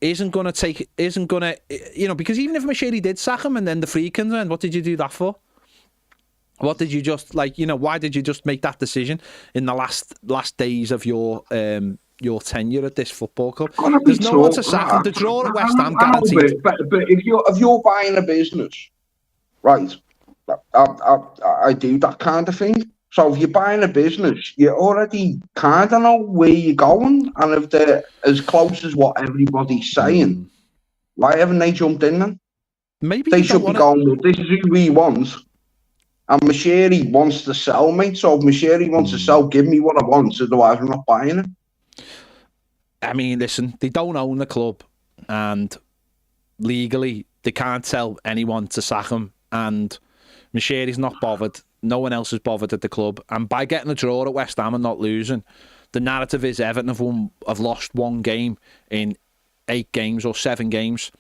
Isn't gonna, because even if Machiri did sack him and then the Freakins, and what did you do that for? What did you just why did you just make that decision in the last days of your tenure at this football club? There's no one to sack him. The draw at West Ham guaranteed. But if you're buying a business, right? I do that kind of thing. So if you're buying a business, you already kind of know where you're going, and if they're as close as what everybody's saying, why haven't they jumped in then? Maybe they should be going, well, this is who we want. And Machiri wants to sell, mate. So if Machiri wants to sell, give me what I want. Otherwise, I'm not buying it. I mean, listen, they don't own the club. And legally, they can't tell anyone to sack him. And Machiri's not bothered. No one else is bothered at the club. And by getting a draw at West Ham and not losing, the narrative is Everton have lost one game in 8 games or 7 games.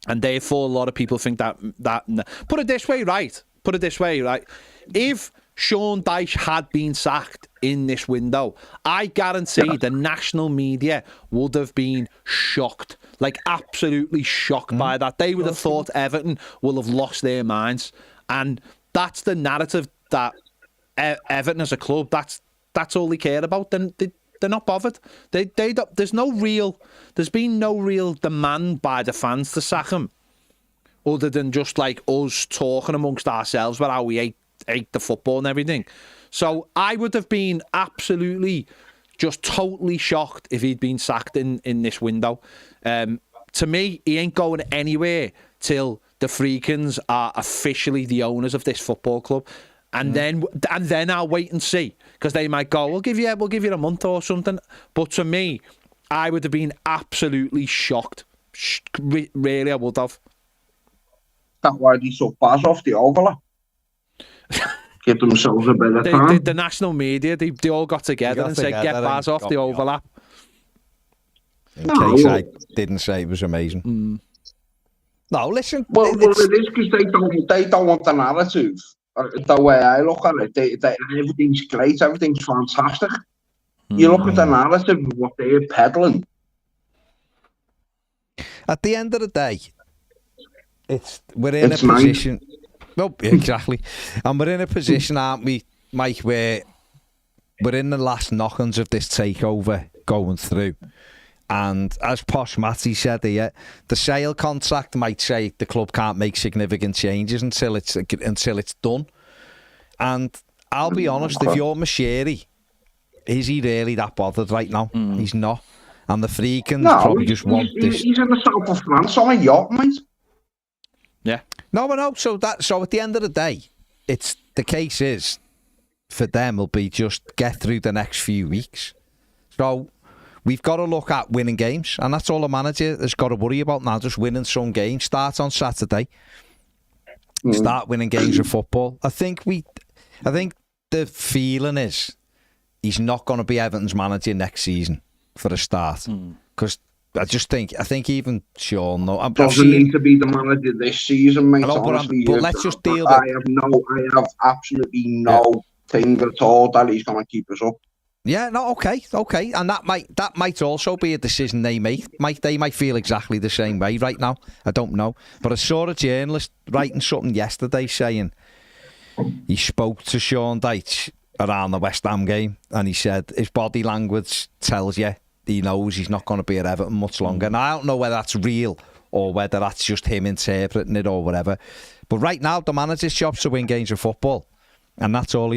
And therefore, a lot of people think that put it this way, right? If Sean Dyche had been sacked in this window, I guarantee the national media would have been shocked, like absolutely shocked by that. They would have thought Everton will have lost their minds, and that's the narrative that Everton as a club, that's all they care about. Then they're not bothered. There's been no real demand by the fans to sack him, other than just like us talking amongst ourselves about how we ate the football and everything. So I would have been absolutely just totally shocked if he'd been sacked in this window. To me, he ain't going anywhere till the Freakins are officially the owners of this football club. And then I'll wait and see, because they might go, we'll give you a month or something. But to me, I would have been absolutely shocked. Really, I would have. That's why they took Baz off the overlap. Give themselves a bit of time. The national media, they all got together and said, get Baz off the overlap. In case I didn't say it was amazing. No, listen. Well, it is because they don't want the narrative. The way I look at it, everything's great, everything's fantastic. You look at the narrative of what they're peddling. At the end of the day, we're in a position. Well, exactly, and we're in a position, aren't we, Mike, where we're in the last knock-ons of this takeover going through. And as Posh Matty said here, the sale contract might say the club can't make significant changes until it's done. And I'll be honest, if you're Machiri, is he really that bothered right now? He's not. And the Freakins probably just want this. He's in the south of France on a yacht, mate. Yeah. No. So at the end of the day, the case is for them will be just get through the next few weeks. So we've got to look at winning games, and that's all the manager has got to worry about now. Just winning some games. Start on Saturday. Start winning games of football. I think the feeling is he's not going to be Everton's manager next season for a start, because I think even Sean. Doesn't need to be the manager this season, mate. But let's just deal with. I have absolutely no thing at all that he's going to keep us up. Yeah, no, okay, and that might also be a decision they make. They might feel exactly the same way right now. I don't know, but I saw a journalist writing something yesterday saying he spoke to Sean Dyche around the West Ham game, and he said his body language tells you he knows he's not going to be at Everton much longer. And I don't know whether that's real or whether that's just him interpreting it or whatever. But right now, the manager's job's to win games of football, and that's all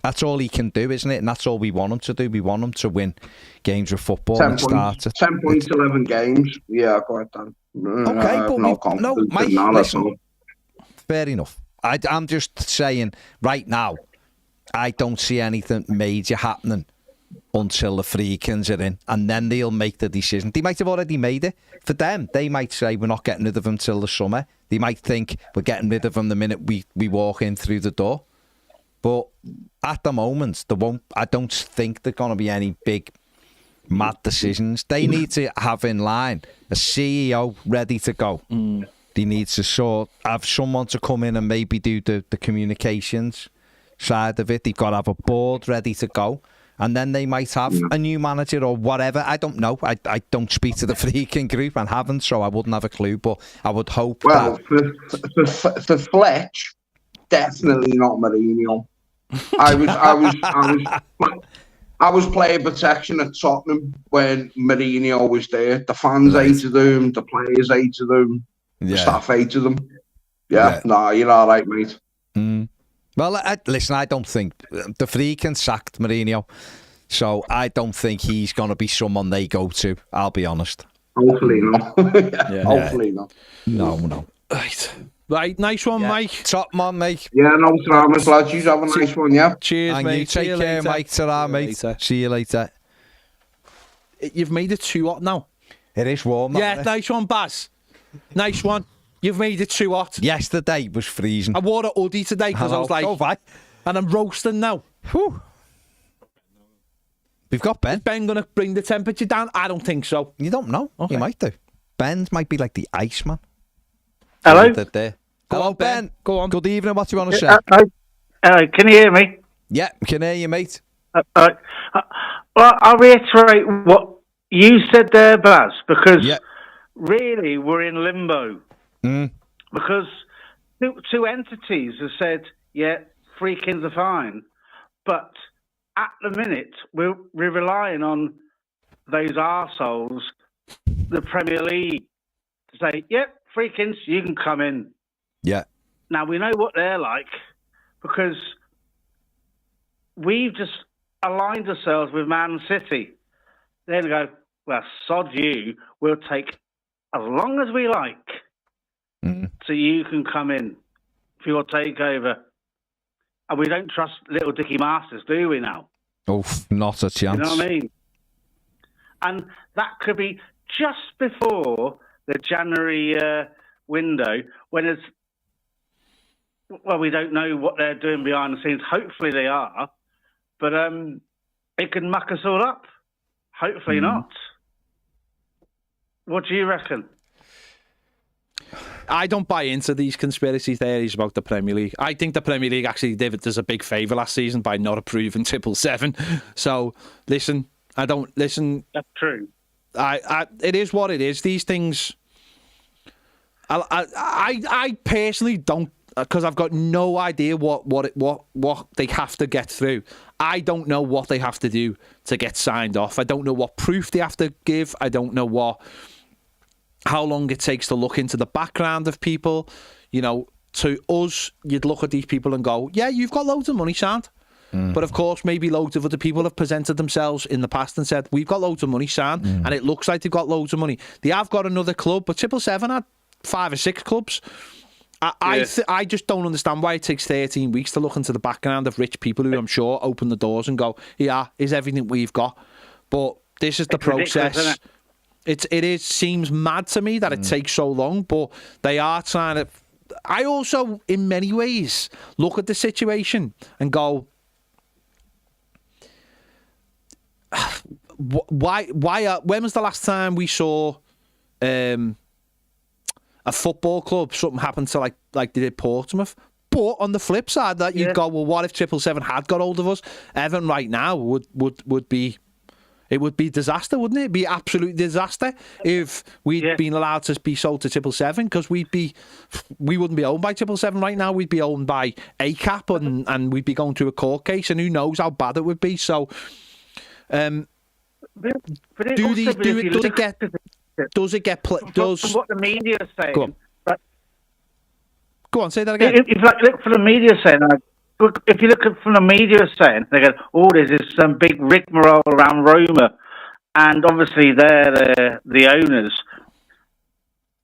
that's all he can do, isn't it? And that's all we want him to do. We want him to win games of football. 10 points, 11 games. Yeah, go ahead, Dan. Okay, but Mike, listen, fair enough. I'm just saying, right now, I don't see anything major happening until the Freakins are in, and then they'll make the decision. They might have already made it. For them, they might say, we're not getting rid of him till the summer. They might think we're getting rid of him the minute we walk in through the door. But at the moment, I don't think there's going to be any big, mad decisions. They need to have in line a CEO ready to go. They need to have someone to come in and maybe do the communications side of it. They've got to have a board ready to go. And then they might have a new manager or whatever. I don't know. I don't speak to the freaking group and haven't, so I wouldn't have a clue. But I would hope for Fletch, definitely not Mourinho. I was playing protection at Tottenham when Mourinho was there. The fans hated him, the players hated him, the staff hated him. No, you're all right, mate. Well, listen, I don't think the freaking sacked Mourinho, so I don't think he's going to be someone they go to. I'll be honest. Hopefully not. Hopefully not. No. Right, nice one, Mike. Top man, mate. Yeah, no dramas, lads. You have a nice one, yeah? Cheers, and mate. You take care, Mike. Ta-ra, mate. See you later. You've made it too hot now. It is warm. Yeah, nice one, Baz. Nice one. You've made it too hot. Yesterday was freezing. I wore a hoodie today because I was like, and I'm roasting now. Whew. We've got Ben. Is Ben going to bring the temperature down? I don't think so. You don't know. Okay. He might do. Ben might be like the Iceman. Hello? Hello, Ben. Go on. Good evening. What do you want to say? Can you hear me? Yeah, can hear you, mate. Well, I'll reiterate what you said there, Baz, because really we're in limbo. Because two entities have said, Freakins are fine, but at the minute we're relying on those arseholes, the Premier League, to say, Freakins, you can come in. Yeah. Now we know what they're like because we've just aligned ourselves with Man City. Then go, well, sod you, we'll take as long as we like. So you can come in for your takeover. And we don't trust little Dickie Masters, do we now? Oh, not a chance. You know what I mean? And that could be just before the January window when it's... Well, we don't know what they're doing behind the scenes. Hopefully they are. But it could muck us all up. Hopefully not. What do you reckon? I don't buy into these conspiracy theories about the Premier League. I think the Premier League actually did us a big favour last season by not approving 777. So, listen, I don't listen. That's true. It is what it is. These things. I personally don't, because I've got no idea what they have to get through. I don't know what they have to do to get signed off. I don't know what proof they have to give. I don't know how long it takes to look into the background of people. You know, to us, you'd look at these people and go, yeah, you've got loads of money, Sand. But of course, maybe loads of other people have presented themselves in the past and said, we've got loads of money, Sand. And it looks like they've got loads of money. They have got another club, but 777 had 5 or 6 clubs. I just don't understand why it takes 13 weeks to look into the background of rich people who I'm sure open the doors and go, yeah, is everything we've got. But this is the process. It seems mad to me that it takes so long, but they are trying to... I also, in many ways, look at the situation and go, when was the last time we saw a football club, something happened to like they did Portsmouth? But on the flip side, that you'd go, well, what if 777 had got hold of us? Everton right now would be It would be disaster, wouldn't it? It'd be absolute disaster if we'd been allowed to be sold to 777, because we wouldn't be owned by 777 right now. We'd be owned by ACAP, and we'd be going through a court case, and who knows how bad it would be. So, does it get what the media is saying? Go on, say that again. If you look from the media saying, if you look from the media saying, they go, "Oh, there's some big rigmarole around Roma," and obviously they're the owners.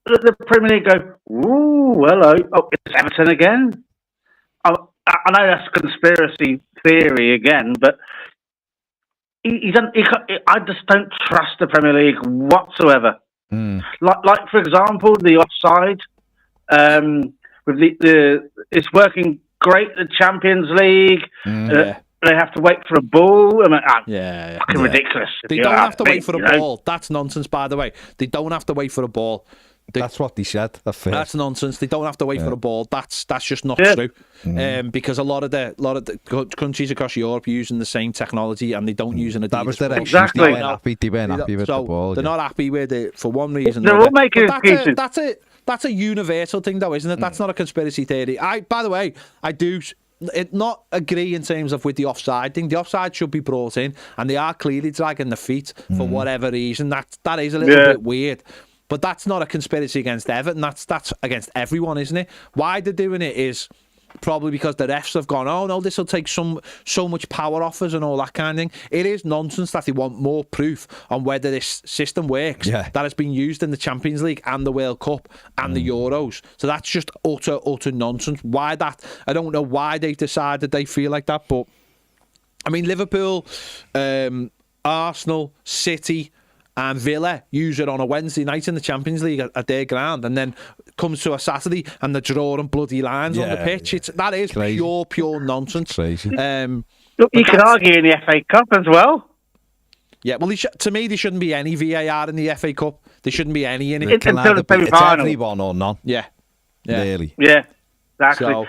The Premier League go, "Ooh, hello, oh, it's Everton again." I know that's conspiracy theory again, but I just don't trust the Premier League whatsoever. Like for example, the offside. With it's working great. The Champions League, they have to wait for a ball. Fucking ridiculous. They don't have to wait for a ball. That's nonsense, by the way. They don't have to wait for a ball. That's what they said. That's nonsense. They don't have to wait for a ball. That's just not true. Because a lot of the countries across Europe are using the same technology, and they don't use an Adidas. That was their excuse. Exactly. They weren't happy with the ball. They're not happy with it for one reason. They're all making excuses. That's a universal thing, though, isn't it? That's not a conspiracy theory. By the way, I do not agree in terms of with the offside thing. The offside should be brought in, and they are clearly dragging the feet for whatever reason. That is a little bit weird. But that's not a conspiracy against Everton. That's against everyone, isn't it? Why they're doing it is probably because the refs have gone, oh no, this will take so much power off us and all that kind of thing. It is nonsense that they want more proof on whether this system works that has been used in the Champions League and the World Cup and the Euros. So that's just utter nonsense. Why that? I don't know why they decided they feel like that, but I mean, Liverpool, Arsenal, City and Villa use it on a Wednesday night in the Champions League at their ground, and then comes to a Saturday and they're drawing bloody lines on the pitch. That is crazy. pure nonsense. Crazy. Look, you could argue in the FA Cup as well. Yeah, well, to me, there shouldn't be any VAR in the FA Cup. There shouldn't be any in it. Until the semi-final. It's everyone or none. Yeah. Really. Yeah, exactly. So,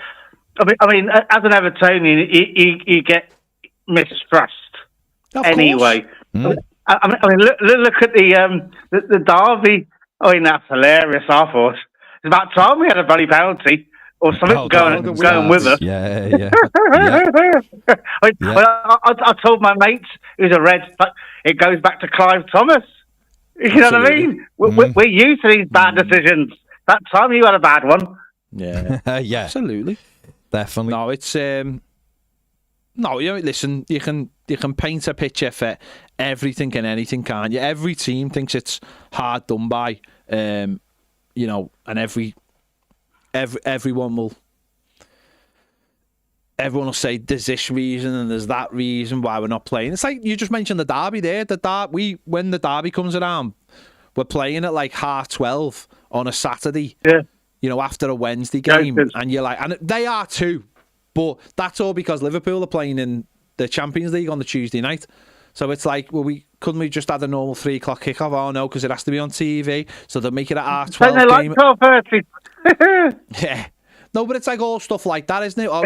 I mean, as an Evertonian, you get mistrust anyway. I mean, look at the derby. I mean, that's hilarious. I thought it's about time we had a bloody penalty or something going with us. Yeah. I told my mates it was a red. It goes back to Clive Thomas. You know what I mean? We're used to these bad decisions. That time you had a bad one. Yeah, yeah, absolutely, definitely. No, it's no. Listen, you can paint a picture for everything and anything, can't you? Every team thinks it's hard done by, and everyone will say there's this reason and there's that reason why we're not playing. It's like you just mentioned the derby there. When the derby comes around, we're playing at like 12:30 on a Saturday. Yeah. After a Wednesday game, and you're like, and they are too, but that's all because Liverpool are playing in the Champions League on the Tuesday night. So it's like, couldn't we just add a normal 3 o'clock kickoff? Oh no, because it has to be on TV. So they'll make it at 12:30. Don't they like 12:30? Yeah. No, but it's like all stuff like that, isn't it? Oh,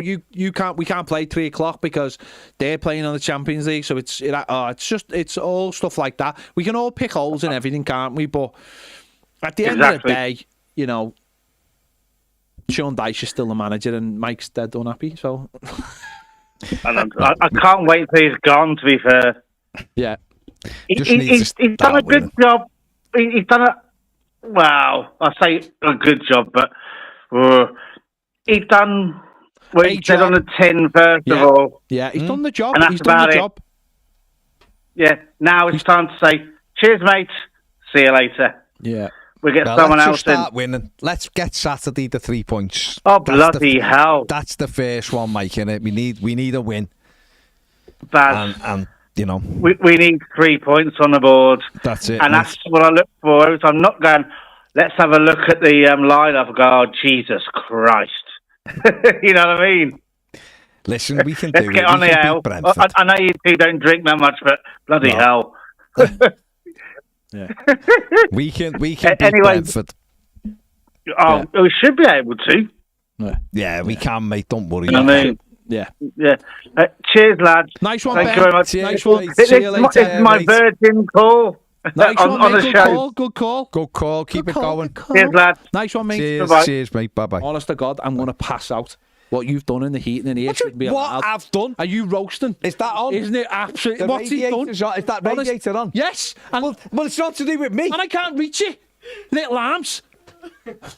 we can't play 3 o'clock because they're playing on the Champions League. So it's all stuff like that. We can all pick holes in everything, can't we? But at the end of the day, Sean Dyche is still the manager and Mike's dead unhappy. So I can't wait till he's gone, to be fair. Yeah. He's done a good job. He's done I say a good job, but he's done what he said on the tin, first of all. Yeah, he's done the job. And that's about it. Yeah, now it's time to say, cheers, mate. See you later. Yeah. We'll get someone else start winning. Let's get Saturday the 3 points. Oh, bloody hell. That's the first one, Mike, innit? We need a win. Bad. And we need 3 points on the board. That's it. And that's what I look for. So I'm not going, let's have a look at the lineup and go, oh, Jesus Christ. You know what I mean? Listen, we can do it. Let's get on the hell. I know you two don't drink that much, but bloody hell. Yeah. we can beat anyway, Brentford. We should be able to. Yeah, we can, mate. Don't worry. I mean, Yeah. Yeah. Cheers, lads. Nice one, Thank Ben. you very much. Cheers, Nice one. mate. See you later. It's my mate. virgin call. Nice on, one, on mate. the Good show. call. Good call. Good call. Keep Good it call, going. good call. Cheers, lads. Nice one, mate. Cheers, Bye-bye. cheers, mate. Bye bye. Honest to God, I'm going to pass out. What you've done in the heat and in here shouldn't be allowed. What I've done? Are you roasting? Is that on? Isn't it absolutely? The What's he done? radiator's on. Is that Honest- radiator on? Yes. And, Well, it's not to do with me. and I can't reach it. Little arms.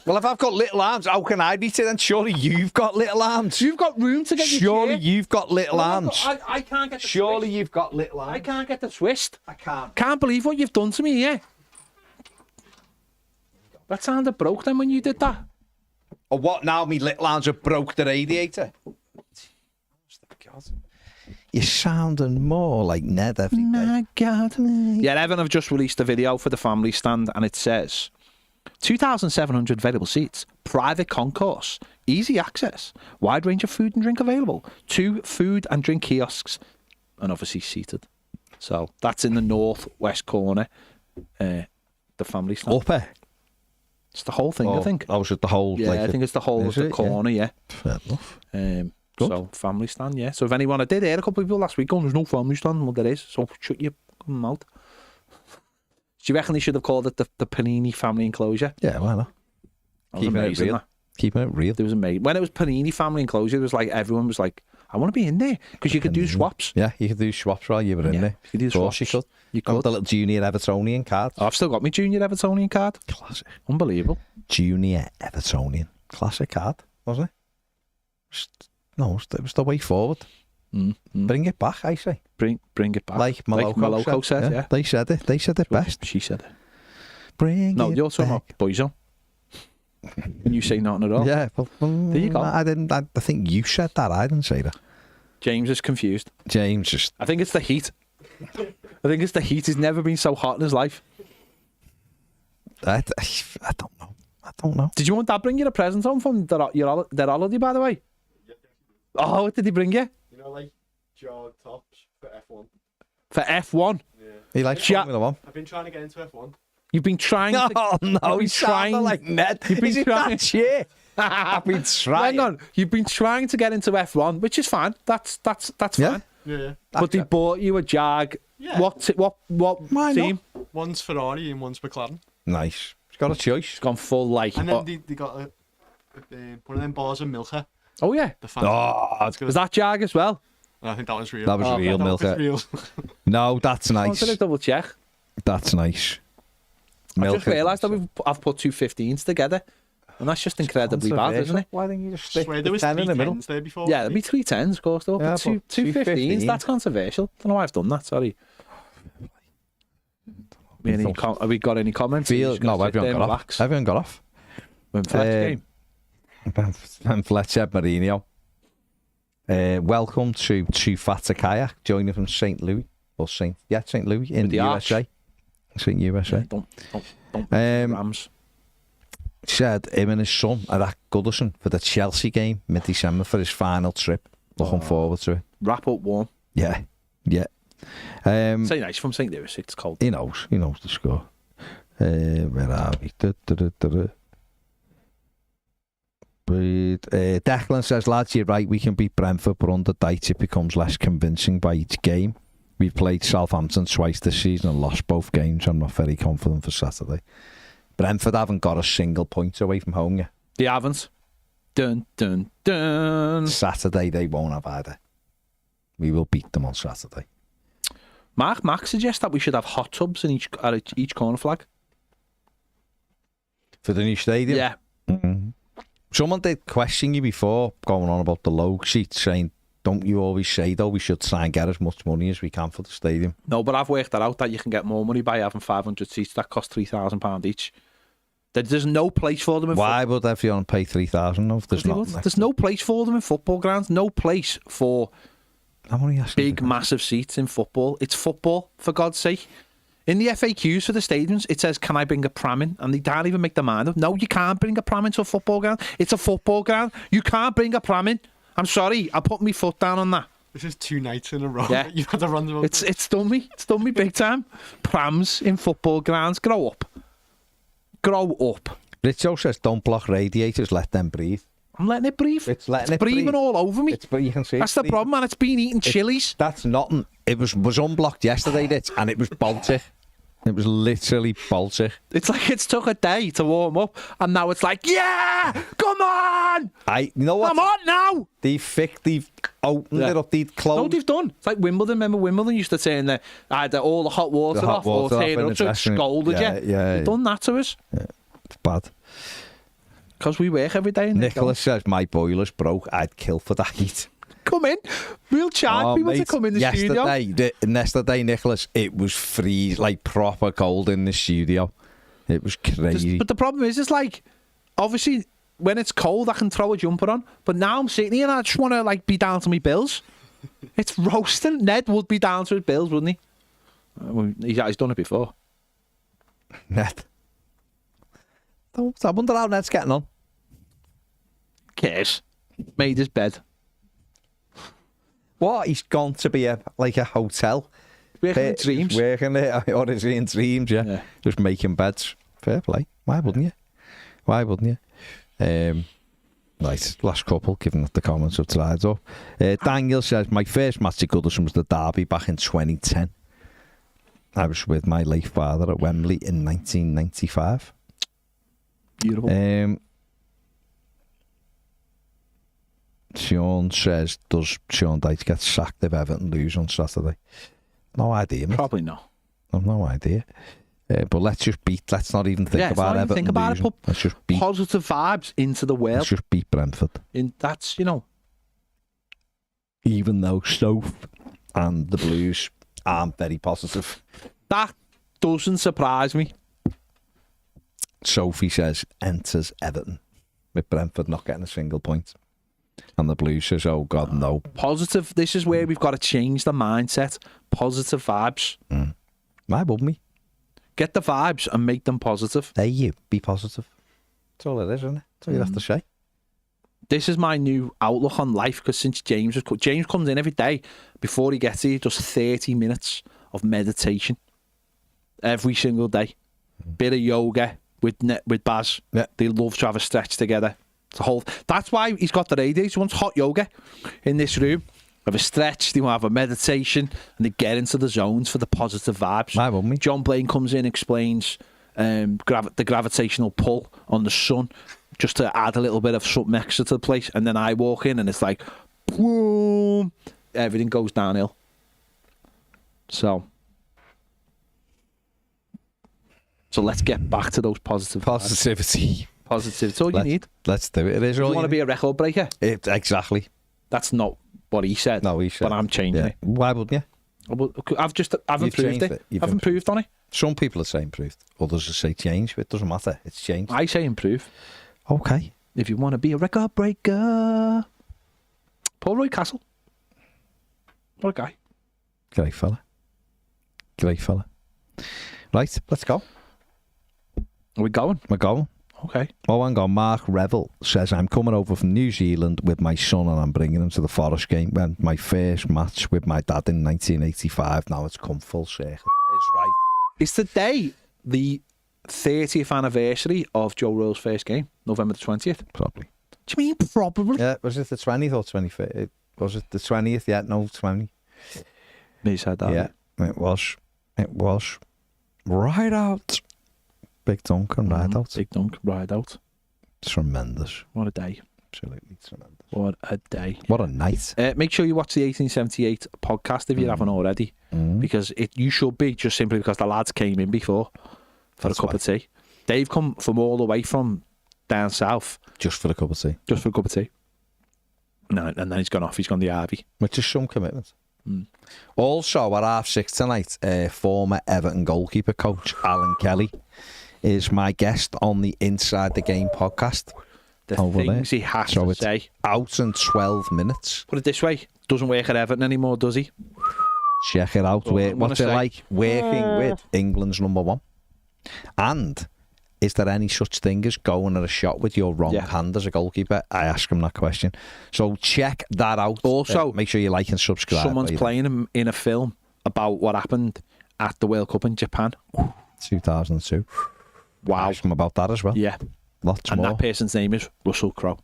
Well, if I've got little arms, how can I reach it? Then surely you've got little arms. You've got room to get your Surely chair. you've got little Well, arms. I can't get the Surely twist. you've got little arms. I can't get the twist. I can't. Can't believe what you've done to me, yeah. That sounded broke then when you did that. Or what now? Me little arms have broke the radiator. You're sounding more like Ned every day. My God. Yeah, Evan have just released a video for the family stand and it says 2,700 available seats, private concourse, easy access, wide range of food and drink available, 2 food and drink kiosks, and obviously seated. So that's in the northwest corner, the family stand. Upper. It's the whole thing, I think. I was at the whole. Yeah, like, I think it's the whole is of the it? corner, yeah. Fair enough. Good. So family stand, yeah. So if anyone, I did hear a couple of people last week going, there's no family stand. Well, there is. So shut your mouth. Do you reckon they should have called it the Panini family enclosure? Yeah, why not? That was Keeping it amazing, real. that. Keeping it real. It was amazing. When it was Panini family enclosure, it was like everyone was like, I want to be in there because you could do swaps. Yeah, you could do swaps while you were in Yeah, there. you could do Of course swaps. you could. You Got could. the little junior Evertonian card. I've still got my junior Evertonian card. Classic. Unbelievable. Junior Evertonian. Classic card, wasn't it? No, it was the way forward. Bring it back, I say. Bring it back. Like Maloko said, yeah. They said it. They said it best. She said it. Bring No, it you're talking back. about Boyzone. And you say nothing at all. Yeah, well, There you go. I didn't. I think you said that. I didn't say that. James is confused. James just. I think it's the heat. I think it's the heat. He's never been so hot in his life. I don't know. I don't know. Did you want Dad bring you a present home from their holiday, by the way? Oh, what did he bring you? You know, like jog tops for F1. For F1? Yeah. He likes Ja- Formula One. I've been trying to get into F1. You've been trying to... Oh no, you've been he's trying like Ned. You've been Is it trying... that year? I've been trying. Hang on. You've been trying to get into F1, which is fine. That's Yeah. fine. Yeah. But they bought you a Jag. Yeah. What Why team? One's Ferrari and one's McLaren. Nice. He's got a choice. It's gone full like... And then they got one of them bars of Milka. Oh, yeah. The fan. Oh, Was that Jag as well? I think that was real. that was real, That was Milka. real. No, that's I nice. wanted to double check. That's nice. I just realised that I've put 2 15s together. And that's just incredibly bad, isn't it? Why didn't you just I stick swear the there was 10 in the middle? 3 10s there before. Yeah, there'd be 3 10s, of course, though. Yeah, But two but 2 15s, 15s. that's controversial. Don't know why I've done that, sorry. Have we got any comments? No, everyone got off. Everyone got off. When Fletch game. Ben Fletcher Marino. Welcome to Too Fat to Kayak, joining from St. Louis. Or St. Louis in the USA. St. USA. Don't Rams. Said him and his son are at Goodison for the Chelsea game mid-December for his final trip. Looking forward to it. Wrap up warm. Yeah. Say nice from St. Louis, it's cold. He knows the score. Where are we? Declan says, lads, you're right, we can beat Brentford, but under Dyche it becomes less convincing by each game. We've played Southampton twice this season and lost both games. I'm not very confident for Saturday. Brentford haven't got a single point away from home yet. They haven't. Dun, dun, dun. Saturday they won't have either. We will beat them on Saturday. Mark suggests that we should have hot tubs in each corner flag. For the new stadium? Yeah. Mm-hmm. Someone did question you before, going on about the logo sheet, saying, don't you always say, though, we should try and get as much money as we can for the stadium? No, but I've worked that out, that you can get more money by having 500 seats that cost £3,000 each. There's no place for them in Why would everyone pay $3,000? There's no place for them in football grounds. No place for big, massive seats in football. It's football, for God's sake. In the FAQs for the stadiums, it says, can I bring a pram in? And they can't even make the mind up. No, you can't bring a pram into a football ground. It's a football ground. You can't bring a pram in. I'm sorry. I'll put my foot down on that. This is 2 nights in a row. Yeah. You've had to run them. It's done me. It's done me big time. Prams in football grounds. Grow up. Grow up. Richo says, don't block radiators, let them breathe. I'm letting it breathe. It's letting it breathing breathe. all over me. You can see That's the problem, man. It's been eating chilies. That's nothing. It was unblocked yesterday, and it was Baltic. It was literally Baltic. It's like it's took a day to warm up, and now it's like, yeah, come on! You know what? I'm on now! They've opened it up, they've closed. No, they've done. It's like Wimbledon. Remember Wimbledon used to turn either all the hot water off or turn it up so it scolded you. They've done that to us. Yeah, it's bad. Because we work every day. Nicholas says, my boiler's broke. I'd kill for that heat. Come in. We'll charge people to come in the studio. Yesterday, Nicholas, it was freeze, like proper cold in the studio. It was crazy. But the problem is, it's like, obviously, when it's cold, I can throw a jumper on. But now I'm sitting here and I just want to like be down to my bills. It's roasting. Ned would be down to his bills, wouldn't he? He's done it before. Ned. I wonder how Ned's getting on. Cares. Made his bed. What? He's gone to be like a hotel. Working in dreams. Working it, or is he in dreams, yeah. Just making beds. Fair play. Why wouldn't you? Right, last couple, given that the comments have tied up. Daniel says, my first match at Goodison was the derby back in 2010. I was with my late father at Wembley in 1995. Beautiful. Sean says, does Sean Dyche get sacked if Everton lose on Saturday? No idea, mate. Probably not. I've no idea. But let's not even think about Everton think about losing. it. Put let's just beat, positive vibes into the world. Let's just beat Brentford. That's, Even though Stoke and the Blues aren't very positive. That doesn't surprise me. Sophie says, enters Everton. With Brentford not getting a single point. And the Blues says, oh God, no. Positive. This is where we've got to change the mindset. Positive vibes. Why wouldn't we? Get the vibes and make them positive. There you be positive. That's all it is, isn't it? That's all you have to say. This is my new outlook on life, because since James comes in every day, before he gets here, he does 30 minutes of meditation every single day. Bit of yoga with Baz. Yeah. They love to have a stretch together. That's why he's got the radios. He wants hot yoga in this room. Have a stretch, they want to have a meditation, and they get into the zones for the positive vibes. Why wouldn't we? John Blaine comes in, explains the gravitational pull on the sun, just to add a little bit of something extra to the place. And then I walk in and it's like, boom, everything goes downhill. So let's get back to those positivity. Positivity. That's all you need. Let's do it. It is all you want to be a record breaker? Exactly. That's not what he said. No, he said. But I'm changing it. Why wouldn't you? I've improved it. I've improved on it. Some people are saying improved. Others will say change. It doesn't matter. It's changed. I say improve. Okay. If you want to be a record breaker. Paul Roy Castle. What a guy. Great fella. Right, let's go. Are we going? We're going. Okay. Oh, hang on. Mark Revel says, I'm coming over from New Zealand with my son and I'm bringing him to the Forest game. When my first match with my dad in 1985. Now it's come full circle. It's right. Is today the 30th anniversary of Joe Royle's first game? November the 20th? Probably. Do you mean probably? Yeah, was it the 20th or 25th? Was it the 20th? Yeah, no, 20. He said that. Yeah, it was. Ride out. Big dunk and ride out. Big dunk, ride out. Tremendous. What a day. Absolutely tremendous. What a day. What a night. Make sure you watch the 1878 podcast if you haven't already, because you should be, just simply because the lads came in before for a cup of tea. They've come from all the way from down south. Just for a cup of tea. Just for a cup of tea. No, and then he's gone off. He's gone the Ivy. Which is some commitment. Also, at 6:30 tonight, former Everton goalkeeper coach Alan Kelly is my guest on the Inside the Game podcast. The things he has to say. Out in 12 minutes. Put it this way, doesn't work at Everton anymore, does he? Check it out. What's it like working with England's number one? And is there any such thing as going at a shot with your wrong hand as a goalkeeper? I ask him that question. So check that out. Also, make sure you like and subscribe. Someone's playing him in a film about what happened at the World Cup in Japan. 2002. Wow. Ask him about that as well. Yeah. Lots and more. That person's name is Russell Crowe.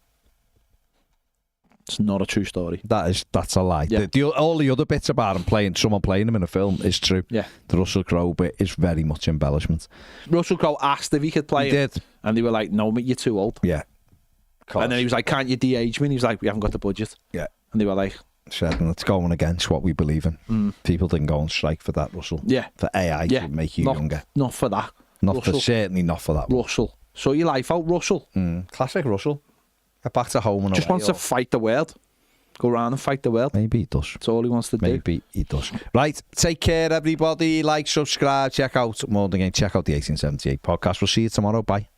It's not a true story. That's a lie. Yeah. All the other bits about him someone playing him in a film is true. Yeah. The Russell Crowe bit is very much embellishment. Russell Crowe asked if he could play He him. did. And they were like, no, mate, you're too old. Yeah. And then he was like, can't you de-age me? And he was like, we haven't got the budget. Yeah. And they were like... Said, and it's going against what we believe in. People didn't go on strike for that, Russell. Yeah. For AI to make you younger. Not for that. Certainly not for that. Russell. So your life out, Russell. Classic Russell. Get back to home and Just wants to fight the world. Go around and fight the world. Maybe he does. That's all he wants to do. Maybe he does. Right, take care, everybody. Like, subscribe, check out More Than Game. Check out the 1878 podcast. We'll see you tomorrow. Bye.